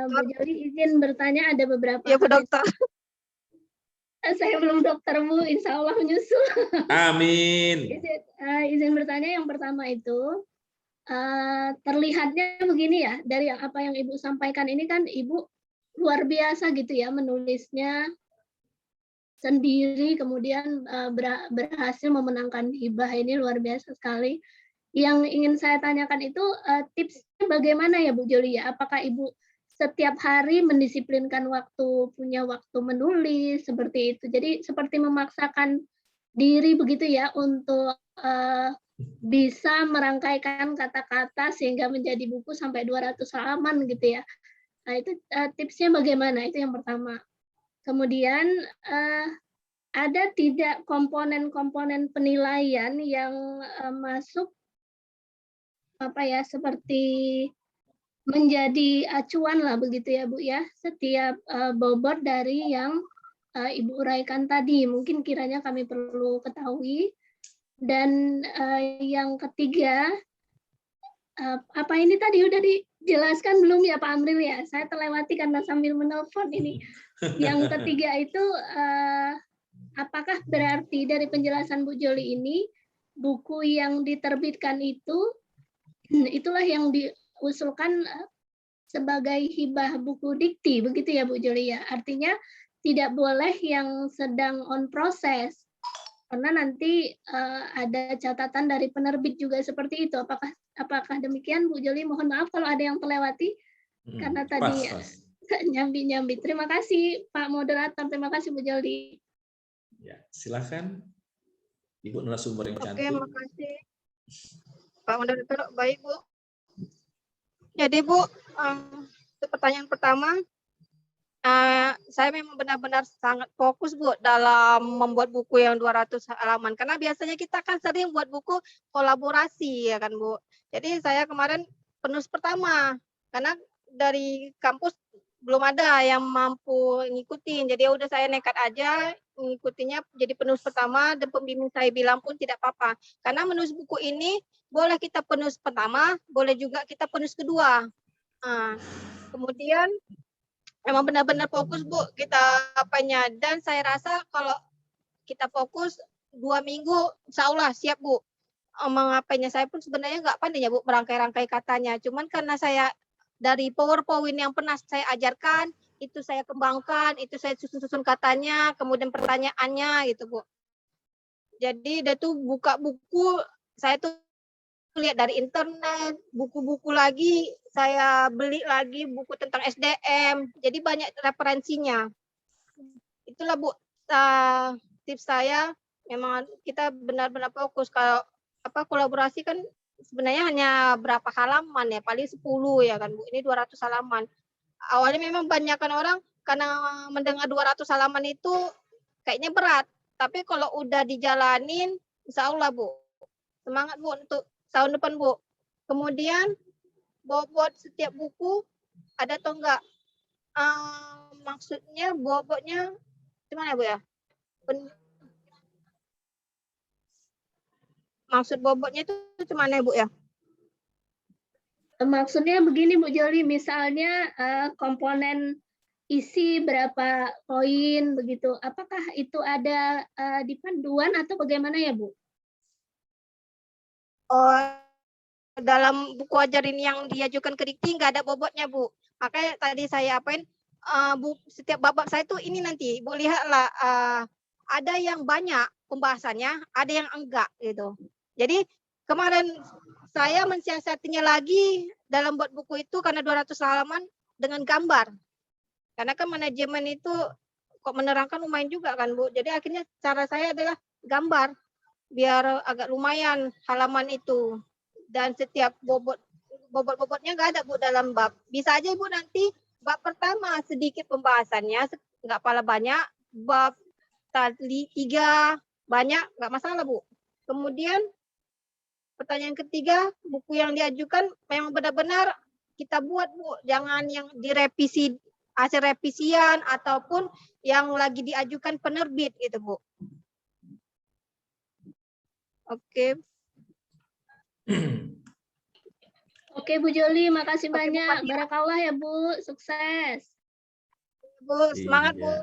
Bu Joli izin bertanya, ada beberapa. Iya Bu Dokter. Saya belum dokter Bu, insya Allah menyusul. Amin. Izin bertanya yang pertama itu, terlihatnya begini ya, dari apa yang Ibu sampaikan ini kan Ibu luar biasa gitu ya menulisnya sendiri, kemudian berhasil memenangkan hibah, ini luar biasa sekali. Yang ingin saya tanyakan itu tipsnya bagaimana ya Bu Joli ya? Apakah Ibu setiap hari mendisiplinkan waktu, punya waktu menulis seperti itu? Jadi seperti memaksakan diri begitu ya untuk bisa merangkaikan kata-kata sehingga menjadi buku sampai 200 halaman gitu ya. Nah itu tipsnya bagaimana? Itu yang pertama. Kemudian ada tidak komponen-komponen penilaian yang masuk seperti menjadi acuan lah begitu ya Bu ya, setiap bobot dari yang Ibu uraikan tadi, mungkin kiranya kami perlu ketahui. Dan yang ketiga, apa ini tadi udah dijelaskan belum ya Pak Amril ya? Saya terlewati karena sambil menelpon ini. Yang ketiga itu apakah berarti dari penjelasan Bu Joli ini buku yang diterbitkan itu itulah yang diusulkan sebagai hibah buku dikti begitu ya Bu Joli ya? Artinya tidak boleh yang sedang on proses karena nanti ada catatan dari penerbit juga seperti itu. Apakah demikian Bu Joli? Mohon maaf kalau ada yang terlewati karena tadi nyambi-nyambi. Terima kasih Pak Moderator, terima kasih Bu Joli. Ya, silakan Ibu narasumber yang cantik. Oke, makasih Pak Moderator. Baik Bu. Jadi Bu, pertanyaan pertama, saya memang benar-benar sangat fokus Bu dalam membuat buku yang 200 halaman. Karena biasanya kita kan sering buat buku kolaborasi ya kan Bu. Jadi saya kemarin penulis pertama karena dari kampus belum ada yang mampu ngikutin. Jadi ya udah saya nekat aja ngikutinya jadi penulis pertama dan pembimbing saya bilang pun tidak apa-apa. Karena menulis buku ini boleh kita penulis pertama, boleh juga kita penulis kedua. Kemudian emang benar-benar fokus Bu kita apanya, dan saya rasa kalau kita fokus 2 minggu insya Allah siap Bu. Mengapainya saya pun sebenarnya nggak pandai ya Bu merangkai-rangkai katanya, cuman karena saya dari PowerPoint yang pernah saya ajarkan itu saya kembangkan, itu saya susun-susun katanya, kemudian pertanyaannya gitu Bu. Jadi dia tuh buka buku, saya tuh lihat dari internet, buku-buku lagi, saya beli lagi buku tentang SDM, jadi banyak referensinya. Itulah Bu, tips saya, memang kita benar-benar fokus. Kalau kolaborasi kan sebenarnya hanya berapa halaman ya, paling 10 ya kan Bu, ini 200 halaman. Awalnya memang banyakkan orang karena mendengar 200 halaman itu kayaknya berat, tapi kalau udah dijalanin, insya Allah Bu, semangat Bu untuk tahun depan Bu. Kemudian bobot setiap buku ada atau enggak? Maksudnya bobotnya gimana Bu ya? Maksud bobotnya itu gimana Bu ya? Maksudnya begini Bu Joli, misalnya komponen isi berapa poin begitu. Apakah itu ada di panduan atau bagaimana ya Bu? Oh, dalam buku ajarin yang diajukan ke Dikti nggak ada bobotnya Bu. Makanya tadi saya apain Bu, setiap bab saya tuh ini nanti Bu lihatlah ada yang banyak pembahasannya, ada yang enggak gitu. Jadi kemarin saya mensiasatinya lagi dalam buat buku itu karena 200 halaman dengan gambar. Karena kan manajemen itu kok menerangkan lumayan juga kan Bu. Jadi akhirnya cara saya adalah gambar biar agak lumayan halaman itu. Dan setiap bobot-bobotnya nggak ada Bu dalam bab. Bisa aja Ibu nanti bab pertama sedikit pembahasannya, nggak pala banyak. Bab tadi 3 banyak, nggak masalah Bu. Kemudian pertanyaan ketiga, buku yang diajukan memang benar-benar kita buat Bu. Jangan yang direvisi, hasil revisian ataupun yang lagi diajukan penerbit gitu Bu. Oke. Oke Bu Joli, makasih Oke, Bu banyak. Fatia. Barakallah ya Bu, sukses. Bu, semangat Bu.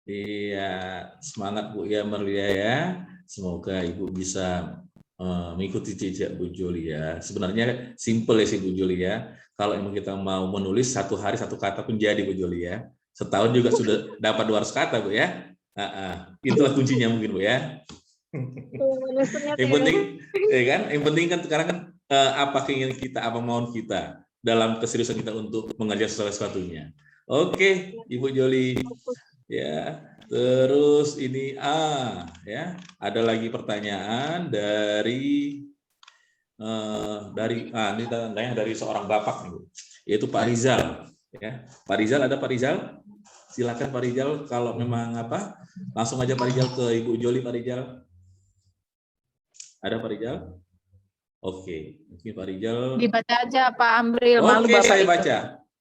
Iya, semangat Bu ya Merlia ya. Semoga Ibu bisa mengikuti jejak Bu Joli ya. Sebenarnya simple ya sih Bu Joli ya. Kalau emang kita mau menulis 1 hari 1 kata pun jadi Bu Joli ya. Setahun juga sudah dapat 200 kata Bu ya. Itulah kuncinya mungkin Bu ya. Yang penting, ya kan? Yang penting kan sekarang kan apa keinginan kita, apa mauan kita dalam keseriusan kita untuk mengerjakan sesuatunya. Oke, Ibu Joli. Ya, terus ini ya, ada lagi pertanyaan dari ini tandanya dari seorang bapak nih, Bu, yaitu Pak Rizal. Ya, Pak Rizal, ada Pak Rizal? Silakan Pak Rizal, kalau memang langsung aja Pak Rizal ke Ibu Joli. Pak Rizal, ada Pak Rizal? Oke, mungkin Pak Rizal. Dibaca aja Pak Amril, malu Oke, Bapak saya itu. baca.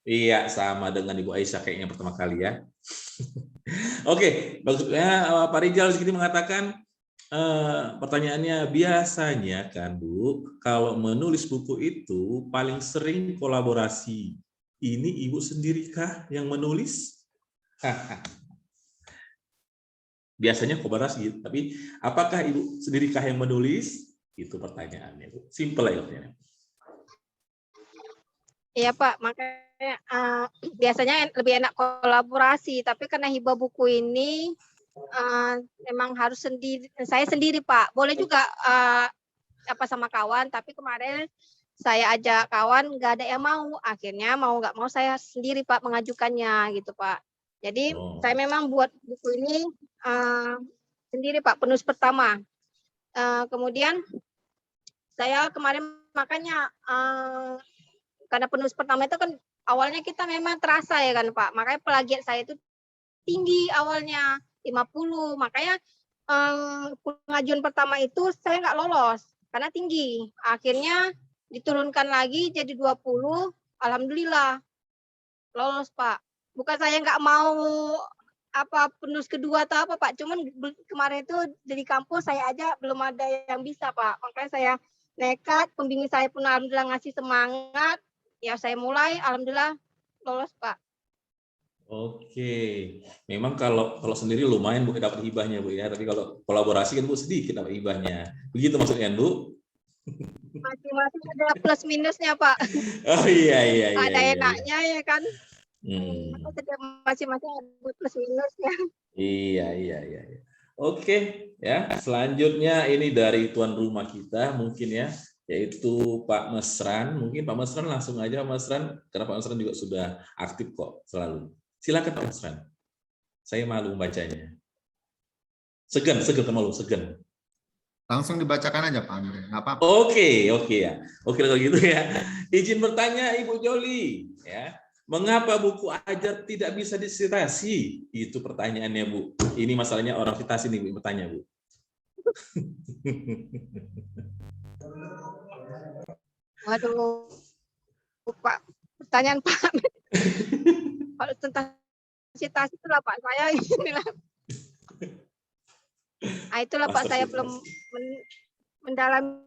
Iya, sama dengan Ibu Aisyah kayaknya pertama kali ya. Oke, maksudnya Pak Rizal sedikit mengatakan pertanyaannya, biasanya kan Bu, kalau menulis buku itu paling sering kolaborasi. Ini Ibu sendirikah yang menulis? Biasanya kolaborasi, tapi apakah Ibu sendirikah yang menulis? Itu pertanyaannya Bu. Simple ya pertanyaannya. Iya Pak, makanya biasanya lebih enak kolaborasi, tapi karena hibah buku ini memang harus sendiri, saya sendiri Pak. Boleh juga sama kawan, tapi kemarin saya ajak kawan nggak ada yang mau, akhirnya mau nggak mau saya sendiri Pak mengajukannya gitu Pak. Jadi saya memang buat buku ini sendiri Pak, penulis pertama. Kemudian saya kemarin makanya karena penulis pertama itu kan awalnya kita memang terasa ya kan Pak, makanya plagiat saya itu tinggi awalnya 50. Makanya pengajuan pertama itu saya nggak lolos karena tinggi. Akhirnya diturunkan lagi jadi 20. Alhamdulillah lolos, Pak. Bukan saya nggak mau penulis kedua atau apa, Pak. Cuman kemarin itu dari kampus saya aja belum ada yang bisa, Pak. Makanya saya nekat, pembimbing saya pun alhamdulillah ngasih semangat. Ya saya mulai, alhamdulillah lolos, Pak. Oke, memang kalau sendiri lumayan Bu dapat hibahnya Bu ya, tapi kalau kolaborasi kan Bu sedikit dapat hibahnya. Begitu maksudnya Bu? Masing-masing ada plus minusnya, Pak. Oh iya. Ada iya. enaknya ya kan. Masing-masing ada plus minusnya. Iya. Oke, ya. Selanjutnya ini dari tuan rumah kita mungkin ya, yaitu Pak Mesran. Mungkin Pak Mesran langsung aja Pak Mesran, karena Pak Mesran juga sudah aktif kok selalu. Silakan Pak Mesran. Saya malu membacanya. Segan malu, segan. Langsung dibacakan aja Pak Andre, nggak apa-apa. Oke ya. Oke kalau gitu ya. Izin bertanya Ibu Joli, ya. Mengapa buku ajar tidak bisa disitasi? Itu pertanyaannya Bu. Ini masalahnya orang citasi nih Bu, bertanya Bu. Waduh, Pak, pertanyaan Pak. Kalau tentang citasi itulah Pak, saya inilah. Itulah Pak, saya belum mendalami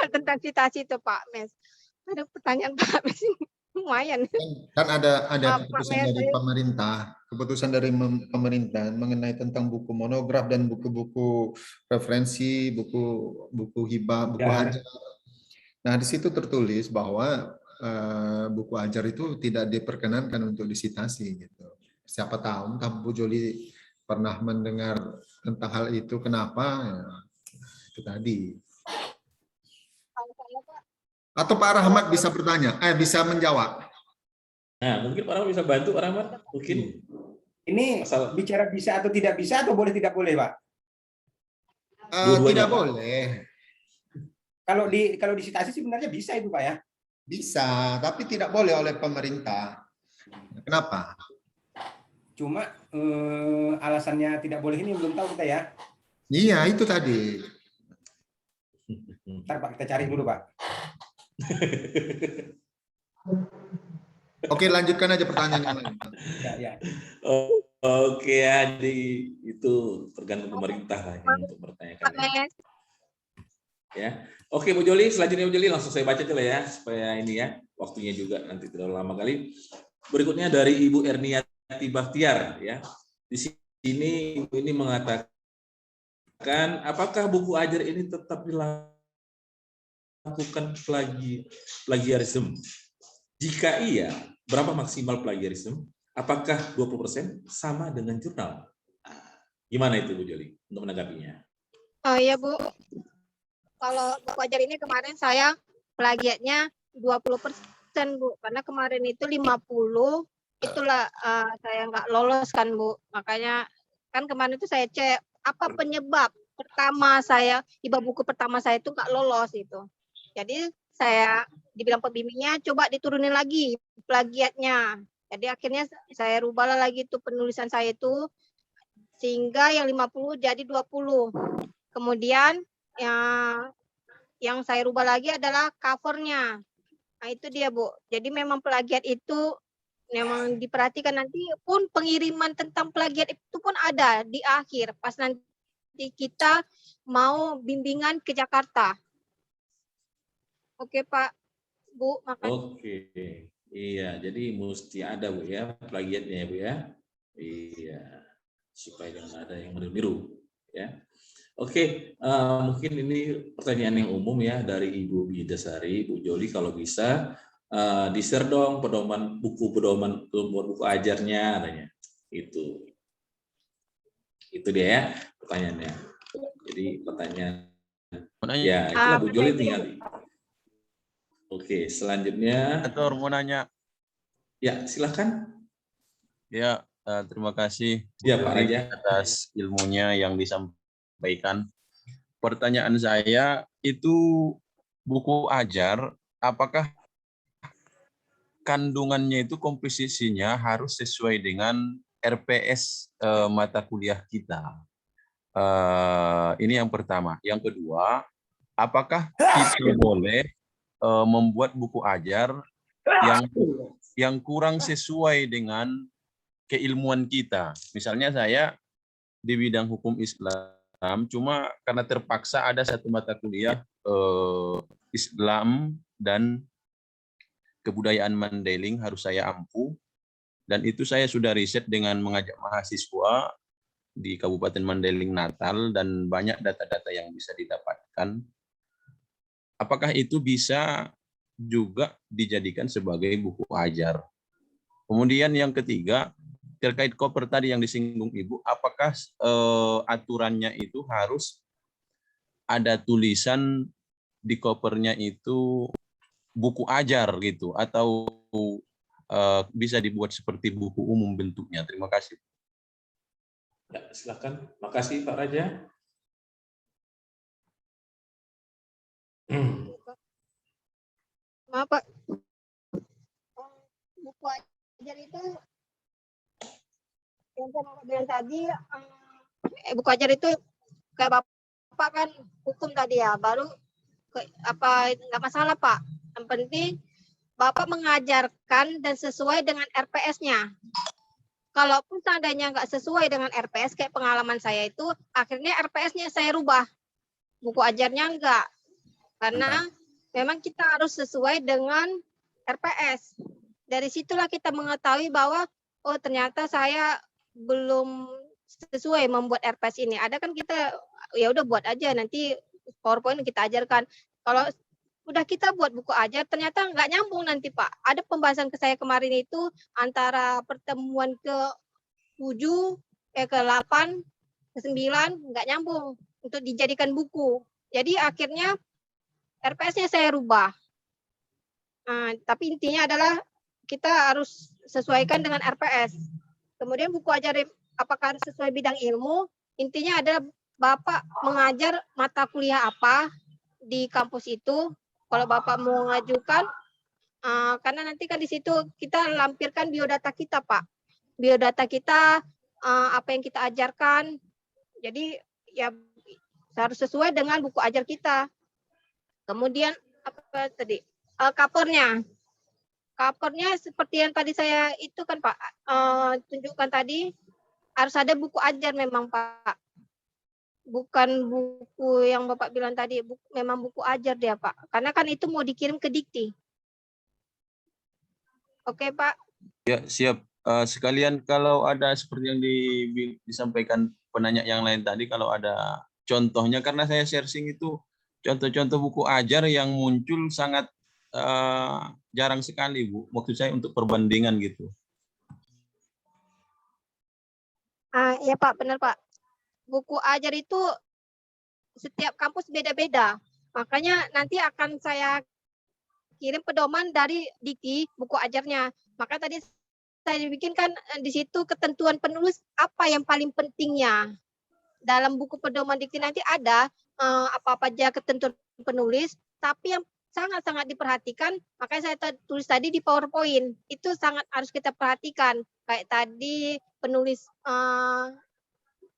tentang citasi itu Pak Mes. Ada pertanyaan Pak Mes ini lumayan. Kan ada keputusan dari pemerintah mengenai tentang buku monograf dan buku-buku referensi, buku hibah, buku ajar. Nah, di situ tertulis bahwa buku ajar itu tidak diperkenankan untuk disitasi gitu. Siapa tahu entah Bu Joli pernah mendengar tentang hal itu, kenapa? Ya, itu tadi. Atau Pak Rahmat bisa bertanya, bisa menjawab. Nah, mungkin Pak Rahmat bisa bantu Pak Rahmat. Mungkin ini bicara bisa atau tidak bisa atau boleh tidak boleh, Pak? Tidak boleh. Kalau disitasi sebenarnya bisa itu Pak ya? Bisa, tapi tidak boleh oleh pemerintah. Kenapa? Cuma alasannya tidak boleh ini belum tahu kita ya. Iya, itu tadi. Ntar Pak, kita cari dulu Pak. Oke, lanjutkan aja pertanyaan yang lain. Ya. Oke, Adi, itu tergantung pemerintah lah yang untuk bertanyakan. Ya. Oke, Bu Joli, selanjutnya Bu Joli langsung saya baca aja lah ya, supaya ini ya, waktunya juga nanti tidak lama kali. Berikutnya dari Ibu Erniati Bahtiar ya. Di sini Ibu ini mengatakan, apakah buku ajar ini tetap dilakukan plagiarisme? Jika iya, berapa maksimal plagiarisme? Apakah 20% sama dengan jurnal? Gimana itu Bu Joli untuk menanggapinya? Oh iya Bu, kalau buku ajar ini kemarin saya plagiatnya 20% Bu, karena kemarin itu 50, itulah saya nggak lolos kan Bu. Makanya kan kemarin itu saya cek apa penyebab pertama saya, hibah buku pertama saya itu nggak lolos itu. Jadi saya dibilang pembimbingnya coba diturunin lagi plagiatnya. Jadi akhirnya saya rubahlah lagi itu penulisan saya itu sehingga yang 50 jadi 20. Kemudian yang saya rubah lagi adalah covernya. Nah itu dia Bu. Jadi memang plagiat itu memang diperhatikan, nanti pun pengiriman tentang plagiat itu pun ada di akhir pas nanti kita mau bimbingan ke Jakarta. Oke Pak, Bu, makasih. Oke, iya, jadi mesti ada Bu ya plagiatnya ya Bu ya. Iya, supaya jangan ada yang meniru ya. Oke, mungkin ini pertanyaan yang umum ya dari Ibu Bidasari, Bu Joli, kalau bisa di-share dong pedoman buku ajarnya adanya. Itu dia ya pertanyaannya. Jadi pertanyaan ya itulah Bu Joli tinggal. Oke, selanjutnya. Atur mau nanya. Ya, silakan. Ya, terima kasih ya Pak Raja atas ilmunya yang disampaikan. Pertanyaan saya itu buku ajar, apakah kandungannya itu komposisinya harus sesuai dengan RPS mata kuliah kita. Ini yang pertama. Yang kedua, apakah kita boleh membuat buku ajar yang kurang sesuai dengan keilmuan kita? Misalnya saya di bidang hukum Islam, cuma karena terpaksa ada satu mata kuliah Islam dan kebudayaan Mandailing harus saya ampu, dan itu saya sudah riset dengan mengajak mahasiswa di Kabupaten Mandailing Natal dan banyak data-data yang bisa didapatkan. Apakah itu bisa juga dijadikan sebagai buku ajar? Kemudian yang ketiga, terkait koper tadi yang disinggung Ibu, apakah aturannya itu harus ada tulisan di kopernya itu buku ajar gitu, atau bisa dibuat seperti buku umum bentuknya? Terima kasih. Ya, silakan. Makasih Pak Raja. Maaf Pak, buku ajar itu yang saya bilang tadi, buku ajar itu kayak Bapak kan hukum tadi ya, baru nggak masalah Pak. Yang penting Bapak mengajarkan dan sesuai dengan RPS-nya. Kalaupun seandainya nggak sesuai dengan RPS, kayak pengalaman saya itu, akhirnya RPS-nya saya rubah. Buku ajarnya enggak. Karena memang kita harus sesuai dengan RPS. Dari situlah kita mengetahui bahwa, oh ternyata saya belum sesuai membuat RPS ini. Ada kan kita, ya udah buat aja, nanti PowerPoint kita ajarkan. Kalau udah kita buat buku ajar, ternyata nggak nyambung nanti Pak. Ada pembahasan ke saya kemarin itu antara pertemuan ke-7, ke-8, ke-9, nggak nyambung untuk dijadikan buku. Jadi akhirnya RPS-nya saya rubah. Tapi intinya adalah kita harus sesuaikan dengan RPS. Kemudian buku ajar apakah sesuai bidang ilmu, intinya adalah Bapak mengajar mata kuliah apa di kampus itu. Kalau Bapak mau mengajukan, karena nanti kan di situ kita lampirkan biodata kita, Pak. Biodata kita, apa yang kita ajarkan. Jadi ya harus sesuai dengan buku ajar kita. Kemudian apa tadi? Covernya. Covernya seperti yang tadi saya itu kan Pak, tunjukkan tadi, harus ada buku ajar memang Pak. Bukan buku yang Bapak bilang tadi, memang buku ajar dia Pak. Karena kan itu mau dikirim ke dikti. Oke Pak. Ya, siap. Sekalian kalau ada seperti yang disampaikan penanya yang lain tadi, kalau ada contohnya, karena saya searching itu contoh-contoh buku ajar yang muncul sangat jarang sekali, Bu. Maksud saya untuk perbandingan gitu. Ya Pak, benar Pak. Buku ajar itu setiap kampus beda-beda. Makanya nanti akan saya kirim pedoman dari dikti buku ajarnya. Maka tadi saya bikinkan di situ ketentuan penulis apa yang paling pentingnya. Dalam buku pedoman dikti nanti ada apa-apa aja ketentuan penulis, tapi yang sangat-sangat diperhatikan, makanya saya tulis tadi di PowerPoint. Itu sangat harus kita perhatikan. Kayak tadi penulis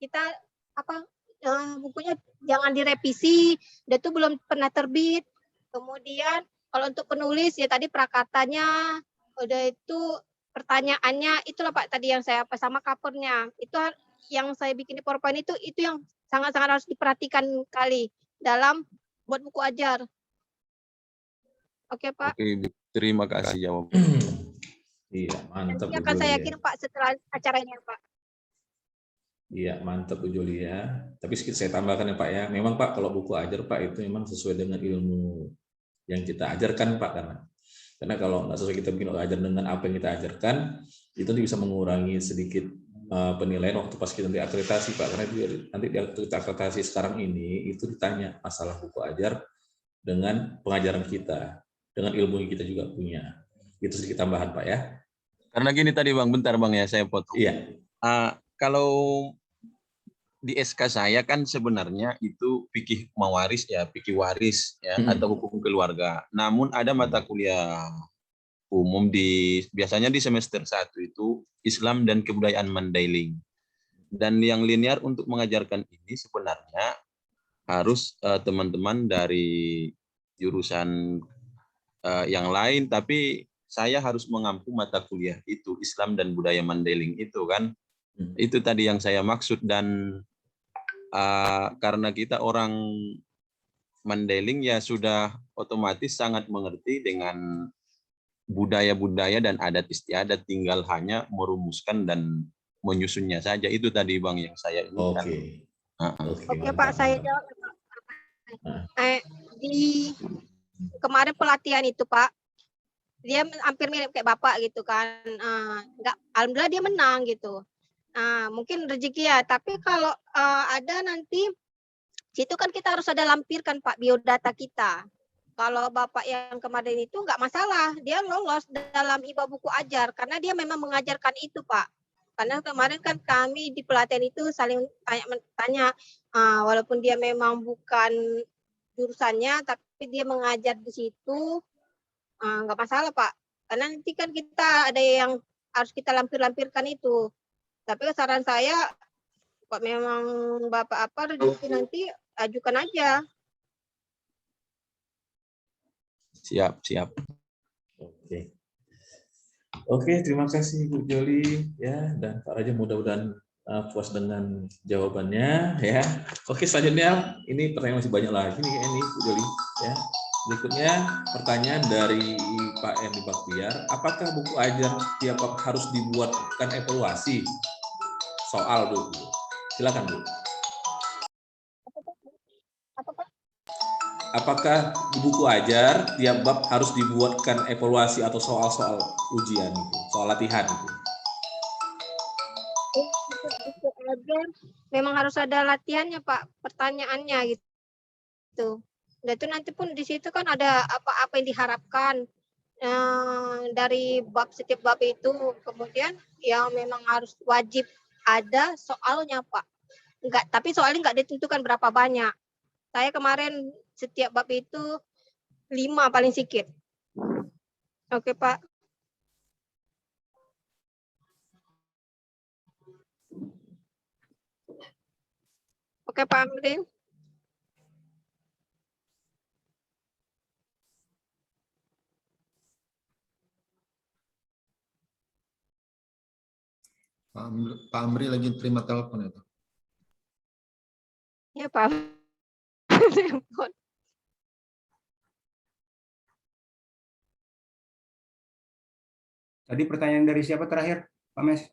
kita bukunya jangan direvisi, dia tuh belum pernah terbit. Kemudian kalau untuk penulis ya tadi prakatanya, udah itu pertanyaannya, itulah Pak tadi yang saya sama covernya. Itu yang saya bikin di PowerPoint itu yang sangat-sangat harus diperhatikan kali dalam buat buku ajar. Oke Pak. Oke, terima kasih jawaban. Iya, mantap. Nanti akan saya kirim Pak setelah acara ini Pak. Iya, mantap Bu Julia. Tapi sedikit saya tambahkan ya Pak ya. Memang Pak kalau buku ajar Pak itu memang sesuai dengan ilmu yang kita ajarkan Pak, karena kalau nggak sesuai kita bikin ajar dengan apa yang kita ajarkan, itu bisa mengurangi sedikit penilaian waktu pas kita nanti akreditasi Pak. Karena nanti di akreditasi sekarang ini itu ditanya masalah buku ajar dengan pengajaran kita, dengan ilmu yang kita juga punya. Itu sedikit tambahan Pak ya. Karena gini tadi Bang, bentar Bang ya, saya potong. Iya. Kalau di SK saya kan sebenarnya itu fikih mawaris ya, fikih waris ya, atau hukum keluarga. Namun ada mata kuliah umum biasanya di semester 1 itu Islam dan Kebudayaan Mandailing. Dan yang linear untuk mengajarkan ini sebenarnya harus teman-teman dari jurusan yang lain, tapi saya harus mengampu mata kuliah itu Islam dan Budaya Mandailing itu kan. Itu tadi yang saya maksud. Dan karena kita orang Mandailing ya sudah otomatis sangat mengerti dengan budaya-budaya dan adat istiadat, tinggal hanya merumuskan dan menyusunnya saja. Itu tadi Bang yang saya inginkan. Oke Pak, saya jawab. Di kemarin pelatihan itu Pak, dia hampir mirip kayak Bapak gitu kan. Alhamdulillah dia menang gitu. Mungkin rezeki ya, tapi kalau ada nanti situ kan kita harus ada lampirkan Pak biodata kita. Kalau Bapak yang kemarin itu nggak masalah, dia lolos dalam IBA buku ajar karena dia memang mengajarkan itu Pak. Karena kemarin kan kami di pelatihan itu saling tanya, walaupun dia memang bukan jurusannya, tapi dia mengajar di situ, nggak masalah Pak. Karena nanti kan kita ada yang harus kita lampirkan itu. Tapi saran saya, kok memang Bapak apa rezeki nanti ajukan aja. Siap. Oke, terima kasih Bu Joli ya, dan Pak Raja, mudah-mudahan puas dengan jawabannya ya. Oke, selanjutnya ini pertanyaan masih banyak lagi nih ini Bu Joli ya. Berikutnya pertanyaan dari Pak Erni Baktiar, apakah buku ajar tiap bab harus dibuatkan evaluasi soal Bu? Silakan Bu. Apakah di buku ajar tiap bab harus dibuatkan evaluasi atau soal-soal ujian itu, soal latihan itu? Buku ajar memang harus ada latihannya Pak, pertanyaannya gitu. Dan itu nanti pun di situ kan ada apa-apa yang diharapkan dari setiap bab itu. Kemudian yang memang harus wajib ada soalnya Pak. Tapi soalnya nggak ditentukan berapa banyak. Saya kemarin setiap bab itu 5 paling sedikit. Oke Pak. Oke Pak Amrin. Pak Amri lagi terima telepon itu. Ya Pak. Telepon. Tadi pertanyaan dari siapa terakhir, Pak Mes?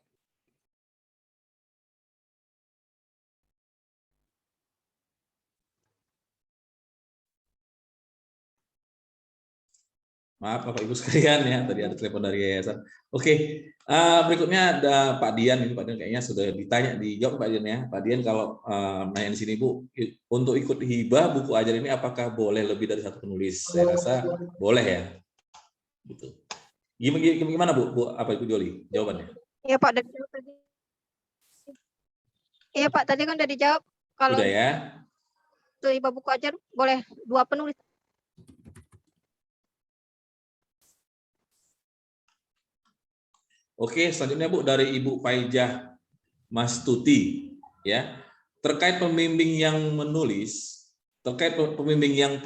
Maaf Bapak Ibu sekalian ya, tadi ada telepon dari yayasan. Oke, berikutnya ada Pak Dian. Ini Pak Dian kayaknya sudah dijawab Pak Dian ya. Pak Dian kalau nanya di sini Bu, untuk ikut hibah buku ajar ini apakah boleh lebih dari satu penulis? Saya rasa boleh ya. Gitu. Gimana Bu? Apa Ibu Joli jawabannya? Iya Pak, udah dijawab tadi. Iya Pak, tadi kan udah dijawab. Kalau udah ya. untuk hibah buku ajar boleh 2 penulis. Oke, selanjutnya Bu dari Ibu Paijah Mastuti ya. Terkait pembimbing yang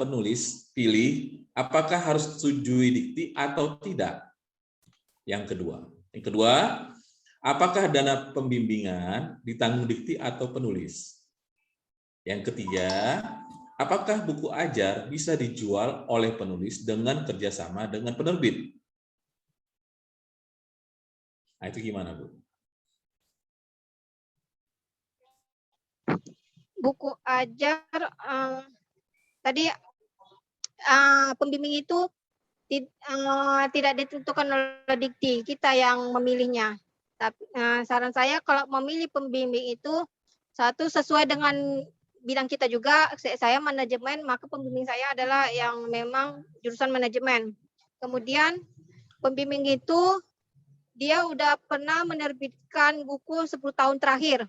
penulis pilih apakah harus setujui dikti atau tidak? Yang kedua, apakah dana pembimbingan ditanggung dikti atau penulis? Yang ketiga, apakah buku ajar bisa dijual oleh penulis dengan kerjasama dengan penerbit? Nah, itu gimana, Bu? Buku ajar tadi pembimbing itu tidak ditentukan oleh dikti, kita yang memilihnya. Tapi saran saya kalau memilih pembimbing itu satu sesuai dengan bidang kita juga. Saya manajemen, maka pembimbing saya adalah yang memang jurusan manajemen. Kemudian pembimbing itu dia udah pernah menerbitkan buku 10 tahun terakhir.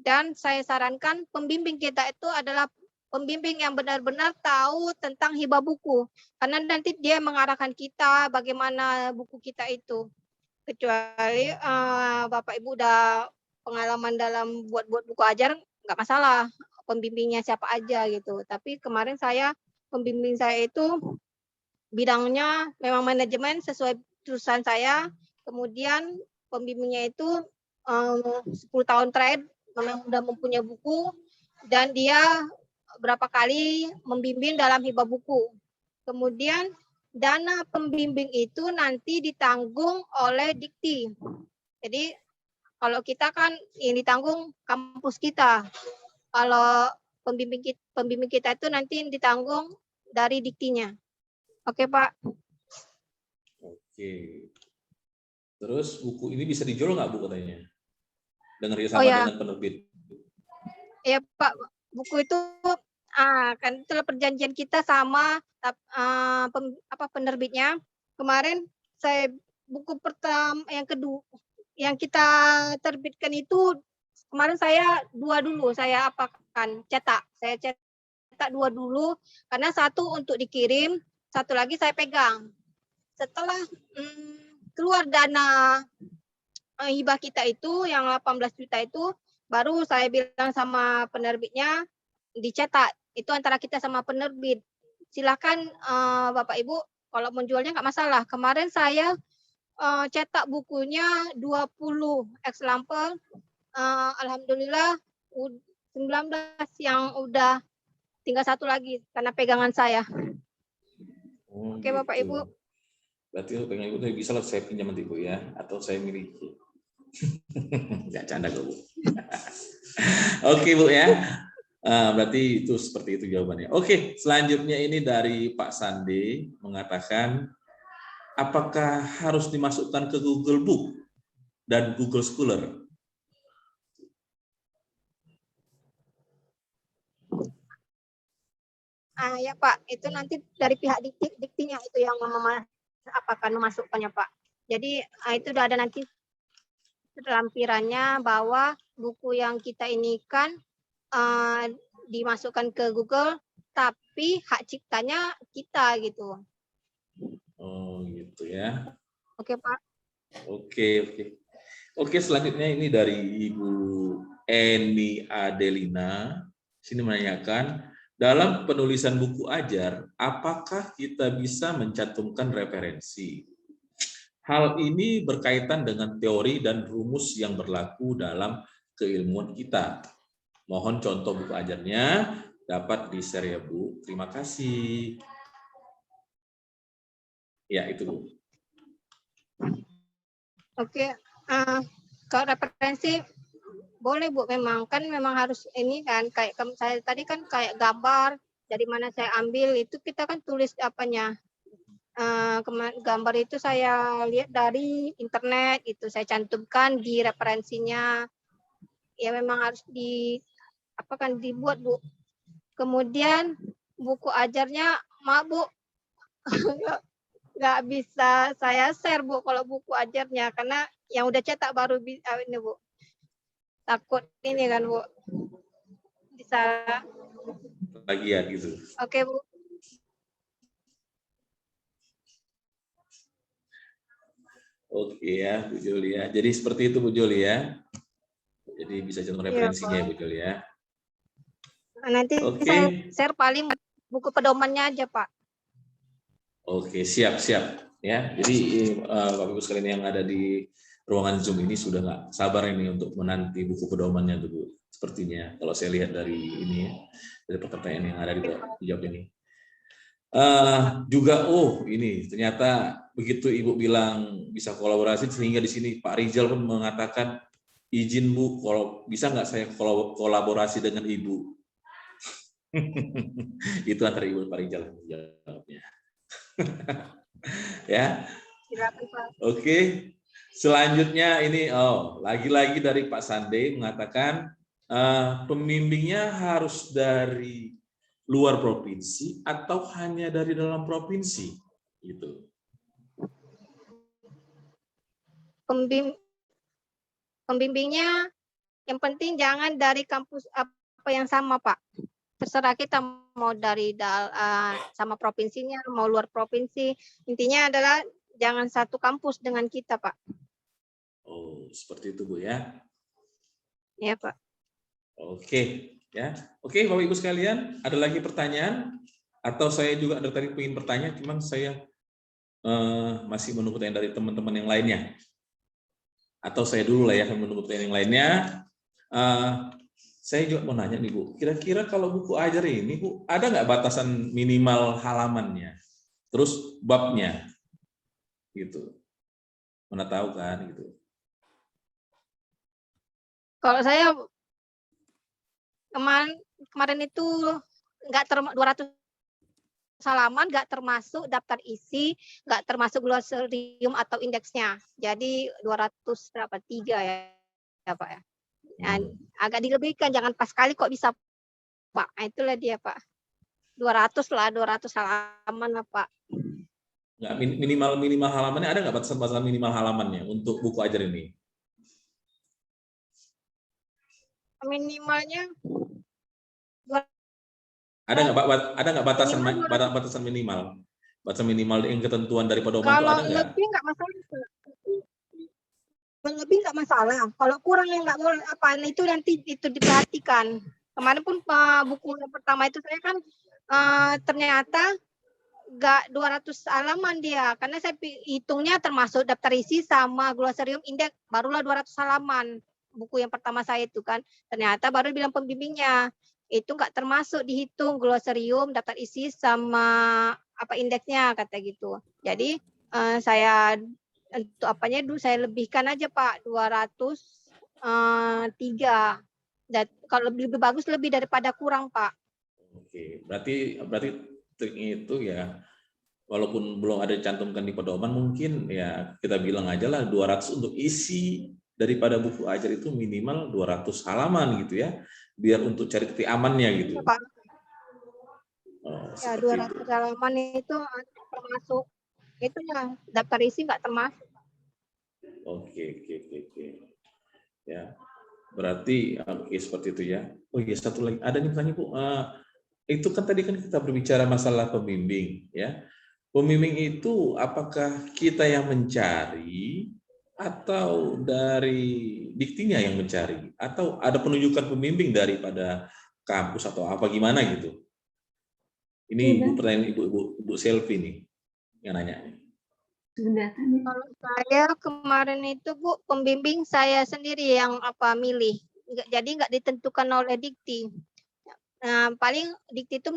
Dan saya sarankan pembimbing kita itu adalah pembimbing yang benar-benar tahu tentang hibah buku. Karena nanti dia mengarahkan kita bagaimana buku kita itu. Kecuali Bapak Ibu udah pengalaman dalam buat buku ajar, nggak masalah pembimbingnya siapa aja gitu. Tapi kemarin pembimbing saya itu bidangnya memang manajemen sesuai jurusan saya. Kemudian pembimbingnya itu 10 tahun terakhir memang udah mempunyai buku dan dia berapa kali membimbing dalam hibah buku. Kemudian dana pembimbing itu nanti ditanggung oleh Dikti. Jadi kalau kita kan yang ditanggung kampus kita. Kalau pembimbing kita itu nanti ditanggung dari Diktinya. Oke, Pak. Oke. Terus buku ini bisa dijual nggak, Bu, katanya? Dengan kerjasama dengan penerbit. Ya, Pak. Buku itu kan itulah perjanjian kita sama penerbitnya. Kemarin buku pertama yang kedua yang kita terbitkan itu kemarin saya 2 dulu saya cetak. Saya cetak 2 dulu karena satu untuk dikirim, satu lagi saya pegang. Setelah keluar dana hibah kita itu yang 18 juta itu, baru saya bilang sama penerbitnya dicetak. Itu antara kita sama penerbit. Silakan Bapak Ibu kalau menjualnya nggak masalah. Kemarin saya cetak bukunya 20 ekslampel. Alhamdulillah 19 yang udah tinggal 1 lagi karena pegangan saya. Oke, Bapak Ibu. Berarti pegangan Ibu bisa lah saya pinjam nanti, Bu, ya, atau saya miliki. Nggak canda kok, Bu. Oke, Bu, ya. Berarti itu seperti itu jawabannya. Oke, selanjutnya ini dari Pak Sande mengatakan, apakah harus dimasukkan ke Google Book dan Google Scholar? Ya Pak, itu nanti dari pihak diktinya itu yang apakah memasukkannya, Pak. Jadi itu udah ada nanti lampirannya bahwa buku yang kita ini kan dimasukkan ke Google, tapi hak ciptanya kita gitu. Oh, gitu ya. Oke, Pak. Oke, selanjutnya ini dari Ibu Eni Adelina. Sini menanyakan, dalam penulisan buku ajar, apakah kita bisa mencantumkan referensi? Hal ini berkaitan dengan teori dan rumus yang berlaku dalam keilmuan kita. Mohon contoh buku ajarnya dapat di-share ya, Bu. Terima kasih. Ya, itu, Bu. Oke, kalau referensi boleh, Bu, memang harus ini kan kayak saya tadi kan kayak gambar dari mana saya ambil itu kita kan tulis apanya. Gambar itu saya lihat dari internet itu saya cantumkan di referensinya. Ya memang harus dibuat, Bu. Kemudian buku ajarnya, maaf, Bu, nggak bisa saya share, Bu, kalau buku ajarnya karena yang udah cetak baru ini, Bu. Takut ini kan, Bu, bisa Bagian gitu. Oke, Bu. Oke ya, Bu Joli ya. Jadi seperti itu, Bu Joli ya. Jadi bisa contoh referensinya ya, Bu Joli ya. Nanti saya share paling buku pedomannya aja, Pak. Oke, siap ya. Jadi Bapak Ibu sekalian yang ada di ruangan Zoom ini sudah nggak sabar ini untuk menanti buku pedomannya tuh, Bu. Sepertinya kalau saya lihat dari ini ya, dari pertanyaan yang ada di jawab ini. Juga ini ternyata begitu Ibu bilang bisa kolaborasi sehingga di sini Pak Rizal pun mengatakan izin, Bu, kalau bisa nggak saya kolaborasi dengan Ibu. Itu antara Ibu Pak Rizal jawabnya. Ya. Oke. Selanjutnya ini lagi-lagi dari Pak Sande mengatakan pembimbingnya harus dari luar provinsi atau hanya dari dalam provinsi gitu. Pembimbingnya yang penting jangan dari kampus apa yang sama, Pak. terserah kita mau dari sama provinsinya, mau luar provinsi. Intinya adalah jangan satu kampus dengan kita, Pak. Oh, seperti itu Bu ya. Ya, Pak. Oke, ya. Oke, Bapak Ibu sekalian, ada lagi pertanyaan? Atau saya juga dari tadi ingin bertanya, cuman saya masih menunggu pertanyaan dari teman-teman yang lainnya. Atau saya dulu lah ya, menunggu pertanyaan yang lainnya. Saya juga mau nanya nih Bu, kira-kira kalau buku ajar ini Bu, ada nggak batasan minimal halamannya? Terus babnya? Gitu. Mana tahu kan gitu. Kalau saya kemarin itu nggak 200 halaman, nggak termasuk daftar isi, nggak termasuk glosarium atau indeksnya. Jadi 200 berapa? 3 ya Pak ya. Dan agak dilebihkan, jangan pas kali kok bisa Pak. Nah, itulah dia Pak. 200 halaman lah Pak. Nggak, minimal halamannya ada nggak batasan minimal halamannya untuk buku ajar ini? Minimalnya ada nggak batasan minimal? Batasan minimal yang ketentuan dari pedoman itu kalau ada nggak? lebih nggak masalah. Lebih nggak masalah. Kalau kurang yang nggak boleh apa itu nanti itu diperhatikan. Kemarin pun buku yang pertama itu saya kan ternyata nggak 200 halaman dia, karena saya hitungnya termasuk daftar isi sama glosarium indeks barulah 200 halaman. Buku yang pertama saya itu kan, ternyata baru bilang pembimbingnya itu nggak termasuk dihitung glosarium, daftar isi sama apa indeksnya kata gitu. Jadi saya untuk apanya dulu saya lebihkan aja Pak 203. Dan kalau lebih bagus lebih daripada kurang Pak. Oke, berarti triknya itu ya, walaupun belum ada dicantumkan di pedoman, mungkin ya kita bilang aja lah 200 untuk isi daripada buku ajar itu minimal 200 halaman gitu ya, biar untuk cari titik amannya gitu. Ya, Pak. Oh, Ya 200 itu. Halaman itu termasuk itu ya, daftar isi nggak termasuk. Oke. Ya, berarti oke seperti itu ya. Oh iya, satu lagi ada nih pertanyaan Bu. Itu kan tadi kan kita berbicara masalah pembimbing ya. Pembimbing itu apakah kita yang mencari atau dari diktinya yang mencari, atau ada penunjukan pembimbing daripada kampus atau apa gimana gitu? Ini pertanyaan Ibu Selvi nih yang nanya. Kalau saya kemarin itu Bu, pembimbing saya sendiri yang milih. Jadi nggak ditentukan oleh dikti. Nah, paling dikti itu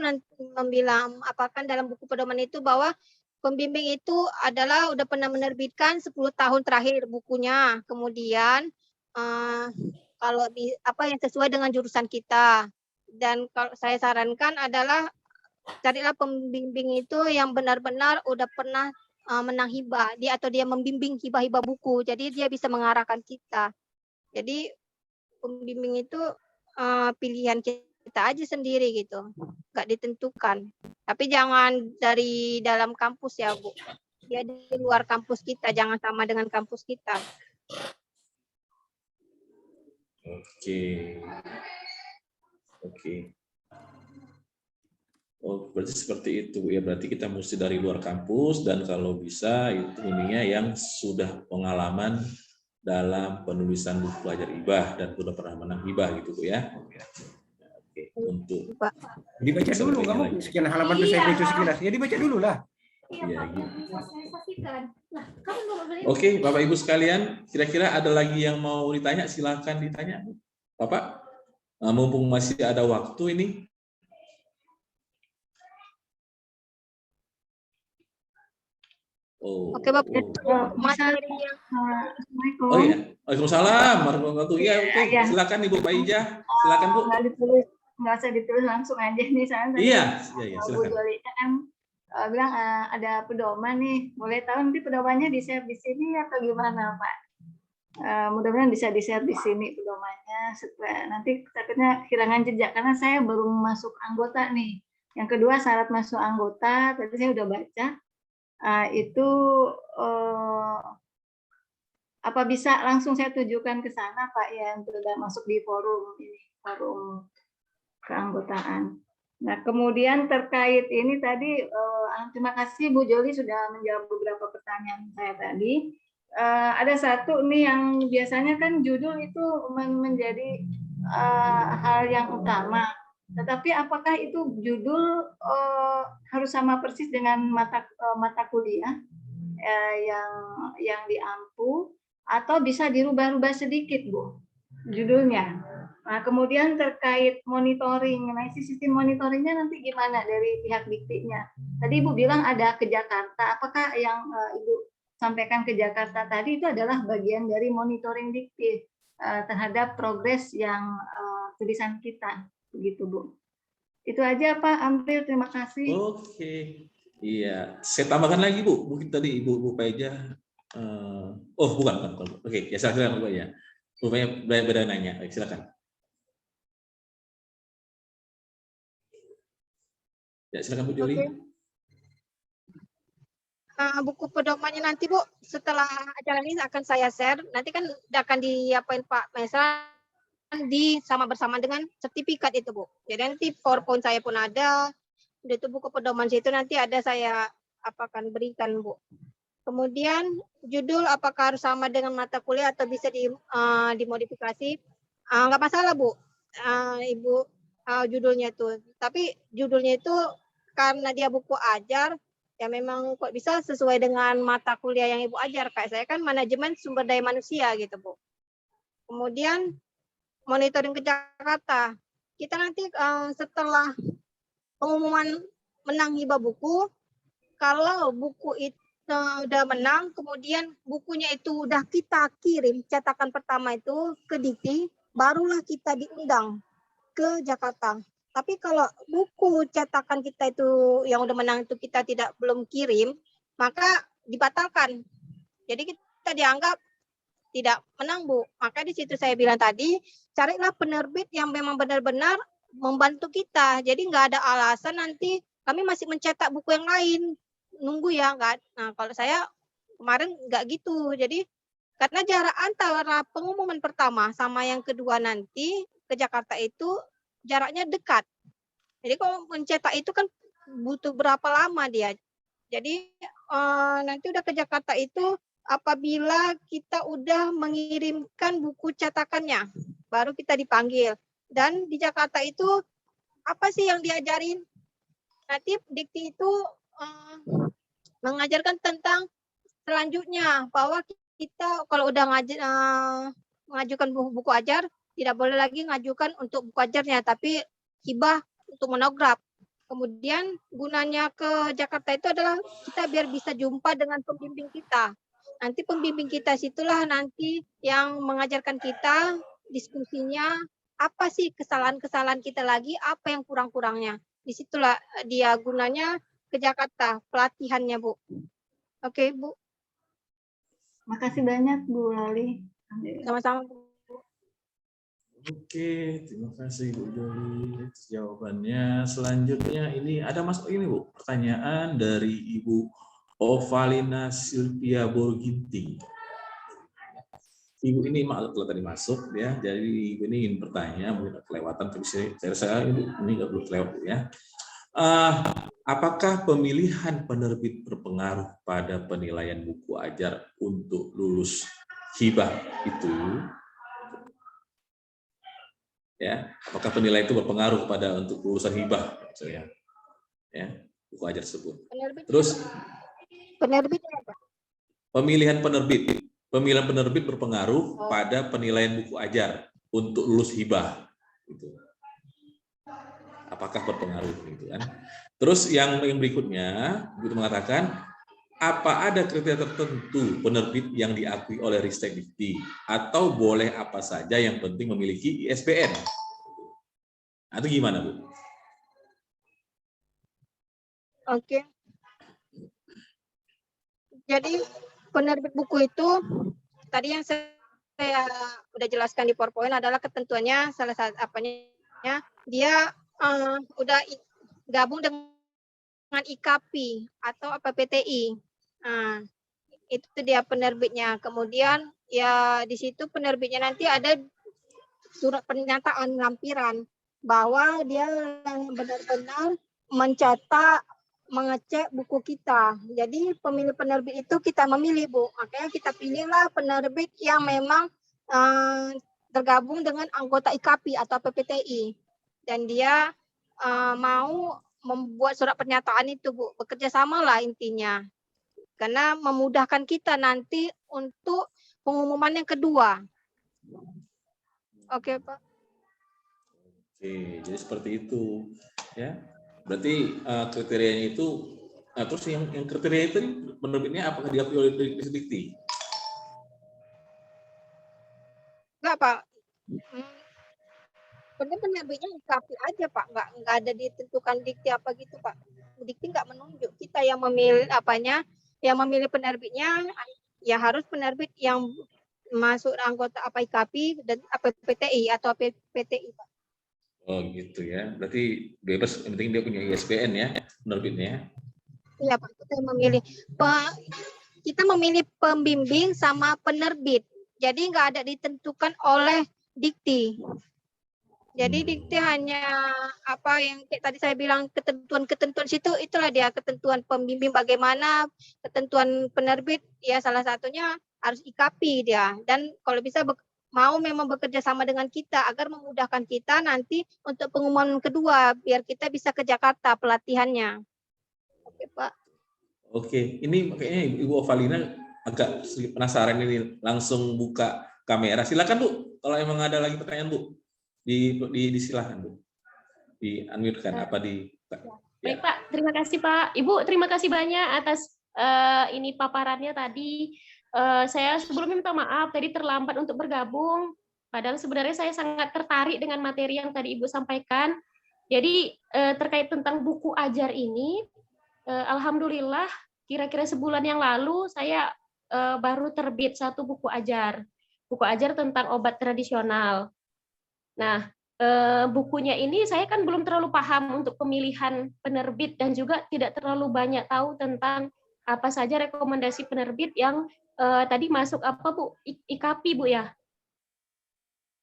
membilang apakah dalam buku pedoman itu bahwa pembimbing itu adalah udah pernah menerbitkan 10 tahun terakhir bukunya. Kemudian kalau yang sesuai dengan jurusan kita. Dan kalau saya sarankan adalah carilah pembimbing itu yang benar-benar udah pernah menang hibah atau dia membimbing hibah-hibah buku, jadi dia bisa mengarahkan kita. Jadi pembimbing itu pilihan kita aja sendiri gitu, nggak ditentukan. Tapi jangan dari dalam kampus ya Bu, dia di luar kampus kita, jangan sama dengan kampus kita. Oke. Oh, berarti seperti itu ya. Berarti kita mesti dari luar kampus, dan kalau bisa itu ininya yang sudah pengalaman dalam penulisan buku ajar hibah dan sudah pernah menang hibah gitu Bu ya. Oke, untuk dibaca dulu, nggak mau sekian halaman itu saya baca sekilas. Ya dibaca dulu lah. Iya, gitu. Oke, Bapak Ibu sekalian, kira-kira ada lagi yang mau ditanya? Silakan ditanya, Bapak. Mumpung masih ada waktu ini. Oke Bapak. Assalamualaikum. Oh iya, waalaikumsalam warahmatullahi wabarakatuh. Oke, silakan Ibu Mbak Ija, silakan Bu. Nggak usah ditulis langsung aja nih, soalnya Iya, Bu silakan. Joli kan bilang ada pedoman nih, boleh tahu nanti pedomannya di-share di sini atau gimana Pak? Mudah-mudahan bisa di-share di sini pedomannya supaya nanti takutnya kehilangan jejak, karena saya baru masuk anggota nih. Yang kedua syarat masuk anggota tadi saya udah baca. Itu apa bisa langsung saya tujukan ke sana Pak ya, untuk udah masuk di forum ini, forum keanggotaan. Nah, kemudian terkait ini tadi, terima kasih Bu Joli sudah menjawab beberapa pertanyaan saya tadi. Ada satu nih yang biasanya kan judul itu menjadi hal yang utama. Tetapi apakah itu judul harus sama persis dengan mata kuliah yang diampu, atau bisa dirubah-rubah sedikit, Bu, judulnya? Nah, kemudian terkait monitoring, nah sistem monitoringnya nanti gimana dari pihak Diktinya? Tadi Ibu bilang ada ke Jakarta, apakah yang Ibu sampaikan ke Jakarta tadi itu adalah bagian dari monitoring Dikti terhadap progres yang tulisan kita, begitu Bu? Itu aja Pak Amril, terima kasih. Oke, iya. Saya tambahkan lagi Bu, mungkin tadi Bu Paeja. Oh bukan. Oke, ya silakan Bu ya. Bu Paeja beda nanya, baik, silakan. Ya, silakan Bu Joli. Buku pedomannya nanti Bu, setelah acara ini akan saya share. Nanti kan akan diapain Pak Mesra sama bersama dengan sertifikat itu Bu. Jadi nanti PowerPoint saya pun ada. Itu buku pedoman situ nanti ada saya akan berikan Bu. Kemudian judul apakah harus sama dengan mata kuliah atau bisa dimodifikasi? Nggak masalah Bu, Ibu, judulnya itu. Tapi judulnya itu karena dia buku ajar, ya memang kok bisa sesuai dengan mata kuliah yang Ibu ajar. Kayak saya kan manajemen sumber daya manusia gitu Bu. Kemudian monitoring ke Jakarta. Kita nanti setelah pengumuman menang hibah buku, kalau buku itu udah menang, kemudian bukunya itu udah kita kirim, cetakan pertama itu ke Dikti, barulah kita diundang ke Jakarta. Tapi kalau buku cetakan kita itu yang udah menang itu kita belum kirim, maka dibatalkan. Jadi kita dianggap tidak menang Bu. Maka di situ saya bilang tadi, carilah penerbit yang memang benar-benar membantu kita. Jadi nggak ada alasan nanti kami masih mencetak buku yang lain. Nunggu ya, nggak. Nah, kalau saya kemarin nggak gitu. Jadi karena jarak antara pengumuman pertama sama yang kedua nanti ke Jakarta itu jaraknya dekat. Jadi kalau mencetak itu kan butuh berapa lama dia. Jadi nanti udah ke Jakarta itu apabila kita udah mengirimkan buku cetakannya, baru kita dipanggil. Dan di Jakarta itu apa sih yang diajarin? Nanti Dikti itu mengajarkan tentang selanjutnya, bahwa kita kalau udah mengajukan buku ajar, tidak boleh lagi ngajukan untuk buku ajarnya, tapi hibah untuk monograf. Kemudian gunanya ke Jakarta itu adalah kita biar bisa jumpa dengan pembimbing kita. Nanti pembimbing kita situlah nanti yang mengajarkan kita, diskusinya, apa sih kesalahan-kesalahan kita lagi, apa yang kurang-kurangnya. Disitulah dia gunanya ke Jakarta, pelatihannya Bu. Oke Bu. Makasih banyak Bu Lali. Sama-sama Bu. Oke, terima kasih Bu Joli atas jawabannya. Selanjutnya ini ada masuk ini Bu, pertanyaan dari Ibu Ovalina Silvia Borginting. Ibu ini maaf kalau tadi masuk ya, jadi Ibu ini ingin bertanya, mungkin kelewatan, tapi saya rasa ini nggak perlu kelewat ya. Apakah pemilihan penerbit berpengaruh pada penilaian buku ajar untuk lulus hibah itu? Ya, apakah penilaian itu berpengaruh pada untuk lulusan hibah, misalnya, ya, buku ajar tersebut. Terus Penerbitnya apa? Pemilihan penerbit berpengaruh pada penilaian buku ajar untuk lulus hibah. Gitu. Apakah berpengaruh? Gitu kan? Terus yang berikutnya, itu mengatakan, apa ada kriteria tertentu penerbit yang diakui oleh Ristek Dikti atau boleh apa saja yang penting memiliki ISBN? Atau gimana Bu? Oke. Jadi penerbit buku itu tadi yang saya udah jelaskan di PowerPoint adalah ketentuannya, salah satu apanya dia udah gabung dengan IKAPI atau PTI. Nah, itu dia penerbitnya. Kemudian ya di situ penerbitnya nanti ada surat pernyataan lampiran. bahwa dia benar-benar mencetak, mengecek buku kita. Jadi pemilih penerbit itu kita memilih, Bu. Makanya kita pilihlah penerbit yang memang tergabung dengan anggota IKAPI atau PPTI. Dan dia mau membuat surat pernyataan itu, Bu. Bekerja sama lah intinya. Karena memudahkan kita nanti untuk pengumuman yang kedua. Oke, Pak. Oke, jadi seperti itu, ya. Berarti kriterianya itu, terus yang kriteria itu penerbitnya apakah diakui oleh Dikti? Enggak, Pak. Penerbitnya IKAPI aja, Pak. Enggak ada ditentukan Dikti apa gitu, Pak. Dikti enggak menunjuk. Kita yang memilih yang memilih penerbitnya, ya harus penerbit yang masuk anggota IKAPI dan PPTI atau PPTI, Pak. Oh gitu ya, berarti bebas, yang penting dia punya ISBN ya, penerbitnya. Iya Pak, kita memilih pembimbing sama penerbit, jadi nggak ada ditentukan oleh Dikti. Jadi Dikti hanya apa yang kayak tadi saya bilang, ketentuan situ, itulah dia ketentuan pembimbing bagaimana, ketentuan penerbit, ya salah satunya harus IKAPI dia, dan kalau bisa mau memang bekerja sama dengan kita agar memudahkan kita nanti untuk pengumuman kedua biar kita bisa ke Jakarta pelatihannya. Oke, Pak. Oke, ini kayaknya Ibu Ovalina agak sedikit penasaran ini, langsung buka kamera. Silakan Bu, kalau emang ada lagi pertanyaan Bu, disilakan Bu, di unmute kan apa di. Baik Pak, terima kasih Pak. Ibu terima kasih banyak atas ini paparannya tadi. Saya sebelumnya minta maaf tadi terlambat untuk bergabung. Padahal sebenarnya saya sangat tertarik dengan materi yang tadi Ibu sampaikan. Jadi terkait tentang buku ajar ini, alhamdulillah kira-kira sebulan yang lalu saya baru terbit satu buku ajar tentang obat tradisional. Nah, bukunya ini saya kan belum terlalu paham untuk pemilihan penerbit dan juga tidak terlalu banyak tahu tentang apa saja rekomendasi penerbit yang tadi masuk apa Bu, IKAPI Bu ya?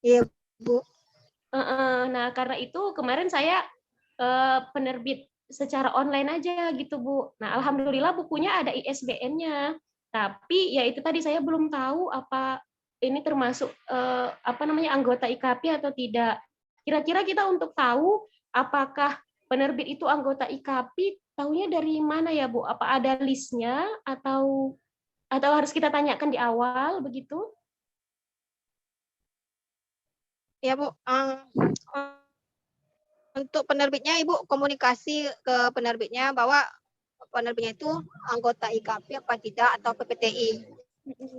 Iya Bu. Nah karena itu kemarin saya penerbit secara online aja gitu Bu. Nah alhamdulillah bukunya ada ISBN-nya. Tapi ya itu tadi saya belum tahu apa ini termasuk apa namanya anggota IKAPI atau tidak. Kira-kira kita untuk tahu apakah penerbit itu anggota IKAPI, tahunya dari mana ya Bu? Apa ada listnya atau harus kita tanyakan di awal begitu? Ya Bu, untuk penerbitnya Ibu komunikasi ke penerbitnya bahwa penerbitnya itu anggota IKAPI apa tidak atau PPTI.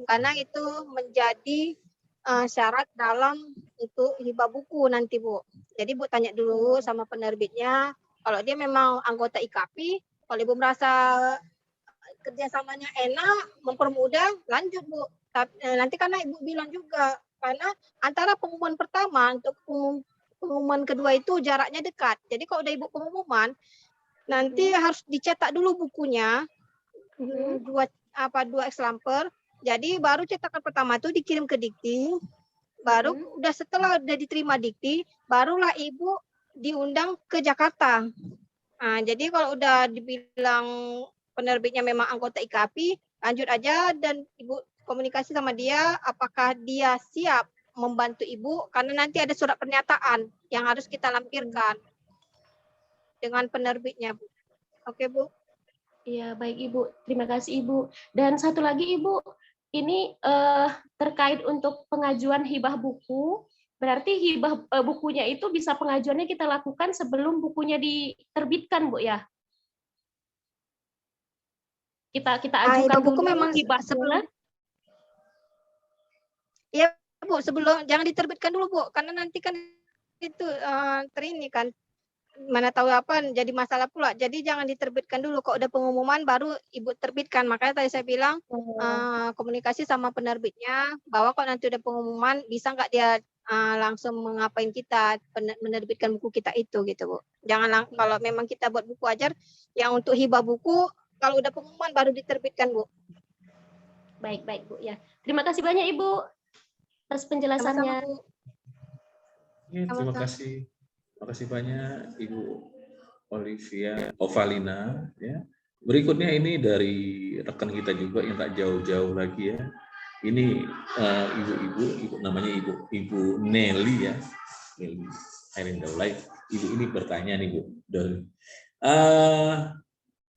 Karena itu menjadi syarat dalam untuk hibah buku nanti Bu. Jadi Bu tanya dulu sama penerbitnya, kalau dia memang anggota IKAPI, kalau Ibu merasa kerjasamanya enak, mempermudah, lanjut Bu. Nanti karena Ibu bilang juga, karena antara pengumuman pertama untuk pengumuman kedua itu jaraknya dekat. Jadi kalau udah Ibu pengumuman, nanti harus dicetak dulu bukunya, dua ekslamper. Jadi baru cetakan pertama itu dikirim ke Dikti, baru setelah udah diterima Dikti, barulah Ibu diundang ke Jakarta. Nah, jadi kalau udah dibilang penerbitnya memang anggota IKAPI, lanjut aja dan Ibu komunikasi sama dia apakah dia siap membantu Ibu, karena nanti ada surat pernyataan yang harus kita lampirkan dengan penerbitnya, Bu. Oke, Bu. Iya, baik Ibu. Terima kasih Ibu. Dan satu lagi Ibu, ini terkait untuk pengajuan hibah buku, berarti hibah bukunya itu bisa pengajuannya kita lakukan sebelum bukunya diterbitkan, Bu ya? Kita ajukan buku dulu memang hibahnya. Iya Bu, sebelum jangan diterbitkan dulu Bu, karena nanti kan itu terini kan, mana tahu apa jadi masalah pula. Jadi jangan diterbitkan dulu, kok udah pengumuman baru Ibu terbitkan. Makanya tadi saya bilang komunikasi sama penerbitnya bahwa kok nanti udah pengumuman bisa nggak dia langsung mengapain kita menerbitkan buku kita itu gitu Bu. Jangan kalau memang kita buat buku ajar yang untuk hibah buku, kalau udah pengumuman baru diterbitkan Bu. Baik Bu ya. Terima kasih banyak Ibu atas penjelasannya. Ya, terima kasih. Makasih banyak Ibu Ovalina. Ya. Berikutnya ini dari rekan kita juga yang tak jauh-jauh lagi ya. Ini ibu-ibu, namanya Ibu Nelly ya. Nelly Airin Daulay. Ibu ini bertanya nih Bu.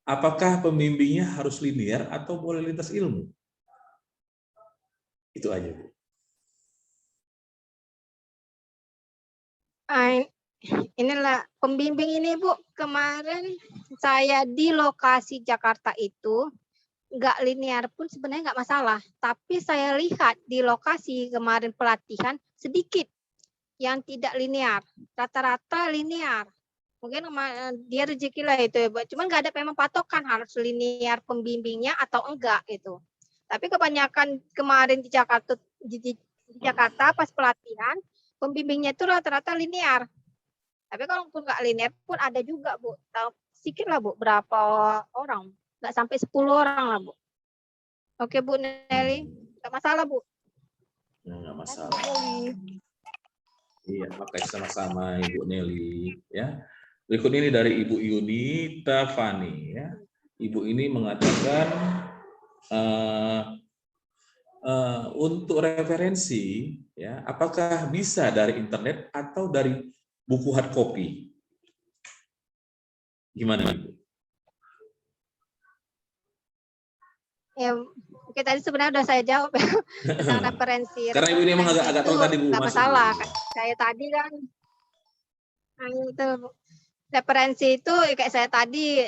Apakah pembimbingnya harus linear atau boleh lintas ilmu? Itu aja Bu. Inilah pembimbing ini Bu, kemarin saya di lokasi Jakarta itu nggak linear pun sebenarnya nggak masalah, tapi saya lihat di lokasi kemarin pelatihan sedikit yang tidak linear, rata-rata linear. Mungkin dia rezeki lah itu ya Bu, cuman nggak ada memang patokan harus linear pembimbingnya atau enggak itu. Tapi kebanyakan kemarin di Jakarta pas pelatihan pembimbingnya itu rata-rata linear. Tapi kalau pun nggak linear pun ada juga Bu. Tahu sedikit lah Bu, berapa orang? Nggak sampai 10 orang lah Bu. Oke Bu Nelly, nggak masalah Bu. Nggak masalah. Iya, makasih sama-sama Ibu Nelly. Ya. Berikut ini dari Ibu Yunita Fani. Ya. Ibu ini mengatakan untuk referensi, ya, apakah bisa dari internet atau dari buku hard copy? Gimana Ibu? Ya, oke tadi sebenarnya udah saya jawab tentang referensi. Karena Ibu ini memang agak tahu tadi Bu. Nggak masalah. Saya tadi kan, itu referensi itu kayak saya tadi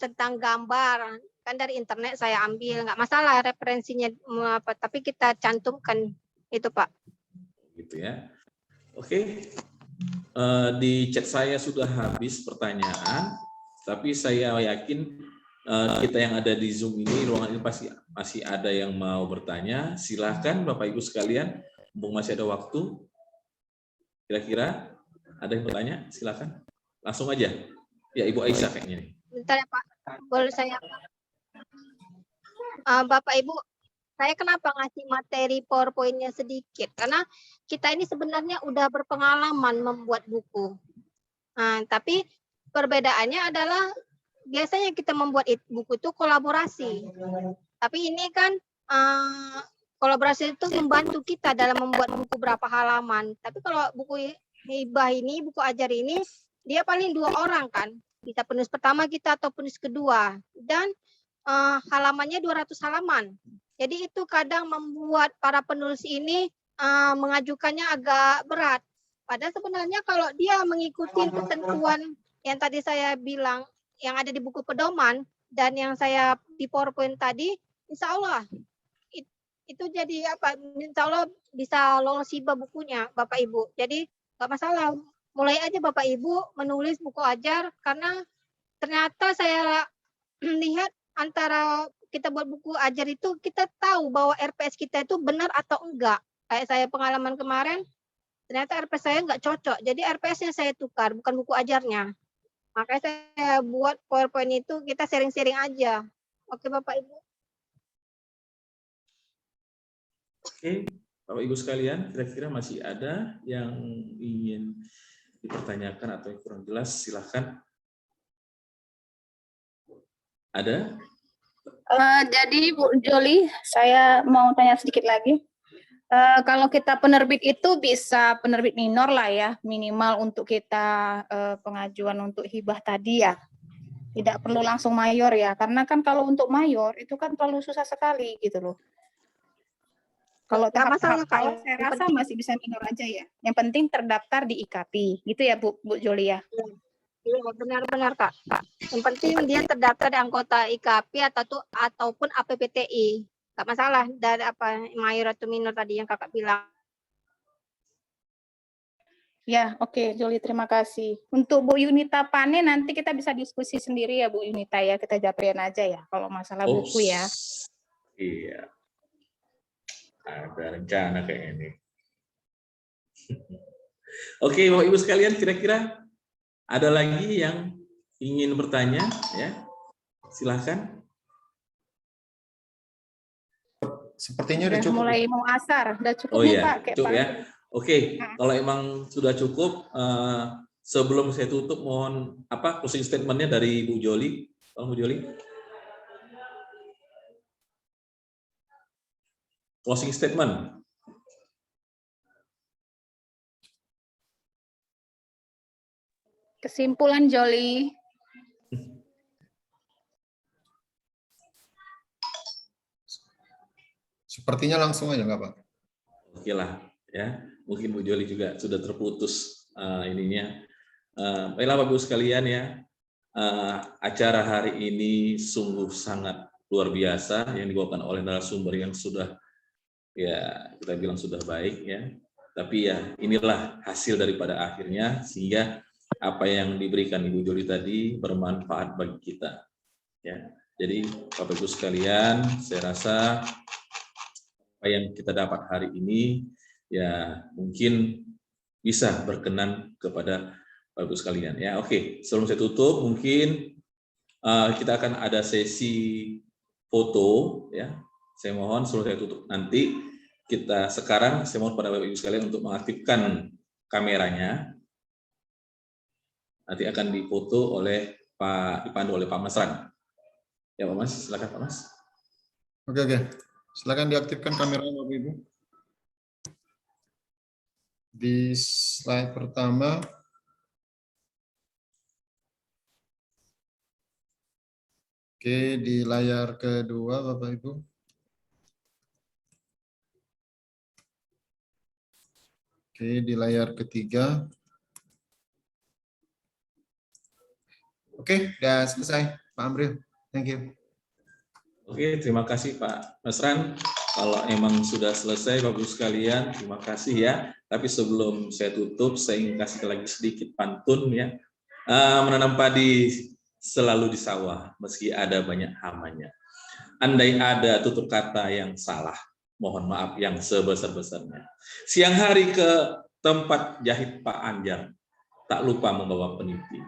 tentang gambar kan dari internet saya ambil, nggak masalah referensinya apa, tapi kita cantumkan itu Pak. Gitu ya. Oke. Di chat saya sudah habis pertanyaan, tapi saya yakin kita yang ada di Zoom ini, ruangan ini pasti masih ada yang mau bertanya. Silahkan Bapak Ibu sekalian, mumpung masih ada waktu. Kira-kira ada yang bertanya? Silahkan. Langsung aja. Ya Ibu Aisyah kayaknya nih. Bentar ya Pak, boleh saya Bapak Ibu, saya kenapa ngasih materi PowerPoint-nya sedikit? Karena kita ini sebenarnya udah berpengalaman membuat buku. Tapi perbedaannya adalah biasanya kita membuat buku itu kolaborasi. Tapi ini kan kolaborasi itu membantu kita dalam membuat buku berapa halaman. Tapi kalau buku hibah ini, buku ajar ini, dia paling 2 orang kan. Bisa penulis pertama kita atau penulis kedua. Dan halamannya 200 halaman. Jadi itu kadang membuat para penulis ini mengajukannya agak berat. Padahal sebenarnya kalau dia mengikuti ketentuan yang tadi saya bilang, yang ada di buku pedoman, dan yang saya di PowerPoint tadi, insya Allah itu jadi apa? Insya Allah bisa lolos hibah bukunya, Bapak Ibu. Jadi nggak masalah. Mulai aja Bapak Ibu menulis buku ajar, karena ternyata saya lihat antara kita buat buku ajar itu kita tahu bahwa RPS kita itu benar atau enggak. Kayak saya pengalaman kemarin, ternyata RPS saya enggak cocok. Jadi RPS-nya saya tukar, bukan buku ajarnya. Makanya saya buat PowerPoint itu kita sharing-sharing aja. Oke Bapak Ibu. Oke, Bapak Ibu sekalian, kira-kira masih ada yang ingin dipertanyakan atau yang kurang jelas? Silahkan. Ada? Jadi Bu Joli, saya mau tanya sedikit lagi. Kalau kita penerbit itu bisa penerbit minor lah ya, minimal untuk kita pengajuan untuk hibah tadi ya. Tidak perlu langsung mayor ya, karena kan kalau untuk mayor itu kan terlalu susah sekali gitu loh. Kalau tahap-tahap awal saya rasa masih bisa minor aja ya. Yang penting terdaftar di IKP, gitu ya Bu Joli ya. Iya benar-benar Kak. Yang penting dia terdaftar di anggota IKP ataupun APPTI. Nggak masalah dari apa mayor atau minor tadi yang Kakak bilang. Ya, oke, Joli, terima kasih. Untuk Bu Yunita Pane nanti kita bisa diskusi sendiri ya Bu Yunita ya, kita japrin aja ya kalau masalah buku ya. Iya. Ada rencana kayak ini. Oke, Bapak Ibu sekalian, kira-kira ada lagi yang ingin bertanya ya? Silahkan. Sepertinya udah cukup. Mulai mau asar, udah cukup Pak. Pak. Cukup ya. Oke, kalau emang sudah cukup, Sebelum saya tutup, mohon closing statement-nya dari Bu Joli. Tolong Bu Joli. Closing statement. Kesimpulan Joli. Sepertinya langsung aja nggak Pak? Oke lah, ya. Mungkin Bu Joli juga sudah terputus ininya. Baiklah Bapak Ibu sekalian ya, acara hari ini sungguh sangat luar biasa yang dibawakan oleh narasumber yang sudah ya kita bilang sudah baik ya. Tapi ya inilah hasil daripada akhirnya, sehingga apa yang diberikan Ibu Joli tadi bermanfaat bagi kita. Ya, jadi Bapak Ibu sekalian, saya rasa apa yang kita dapat hari ini ya mungkin bisa berkenan kepada Bapak Ibu sekalian. Ya, oke. Sebelum saya tutup, mungkin kita akan ada sesi foto. Ya, saya mohon sebelum saya tutup nanti sekarang saya mohon pada Bapak Ibu sekalian untuk mengaktifkan kameranya. Nanti akan difoto oleh dipandu oleh Pak Masran. Ya Pak Mas, silakan Pak Mas. Oke. Silakan diaktifkan kameranya Bapak Ibu. Di slide pertama. Oke, di layar kedua Bapak Ibu. Oke, di layar ketiga. Oke, sudah selesai Pak Amril. Thank you. Oke, terima kasih Pak Masran. Kalau emang sudah selesai Bapak Ibu sekalian, terima kasih ya. Tapi sebelum saya tutup, saya ingin kasih lagi sedikit pantun ya. Menanam padi selalu di sawah, meski ada banyak hamanya. Andai ada tutur kata yang salah, mohon maaf yang sebesar-besarnya. Siang hari ke tempat jahit Pak Anjar, tak lupa membawa peniti.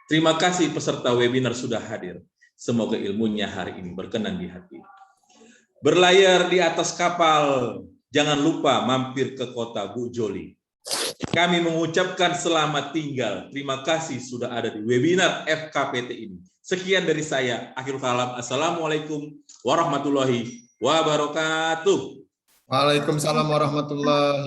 Terima kasih peserta webinar sudah hadir. Semoga ilmunya hari ini berkenan di hati. Berlayar di atas kapal, jangan lupa mampir ke kota Bu Joli. Kami mengucapkan selamat tinggal. Terima kasih sudah ada di webinar FKPT ini. Sekian dari saya. Akhirul kalam. Assalamualaikum warahmatullahi wabarakatuh. Waalaikumsalam warahmatullahi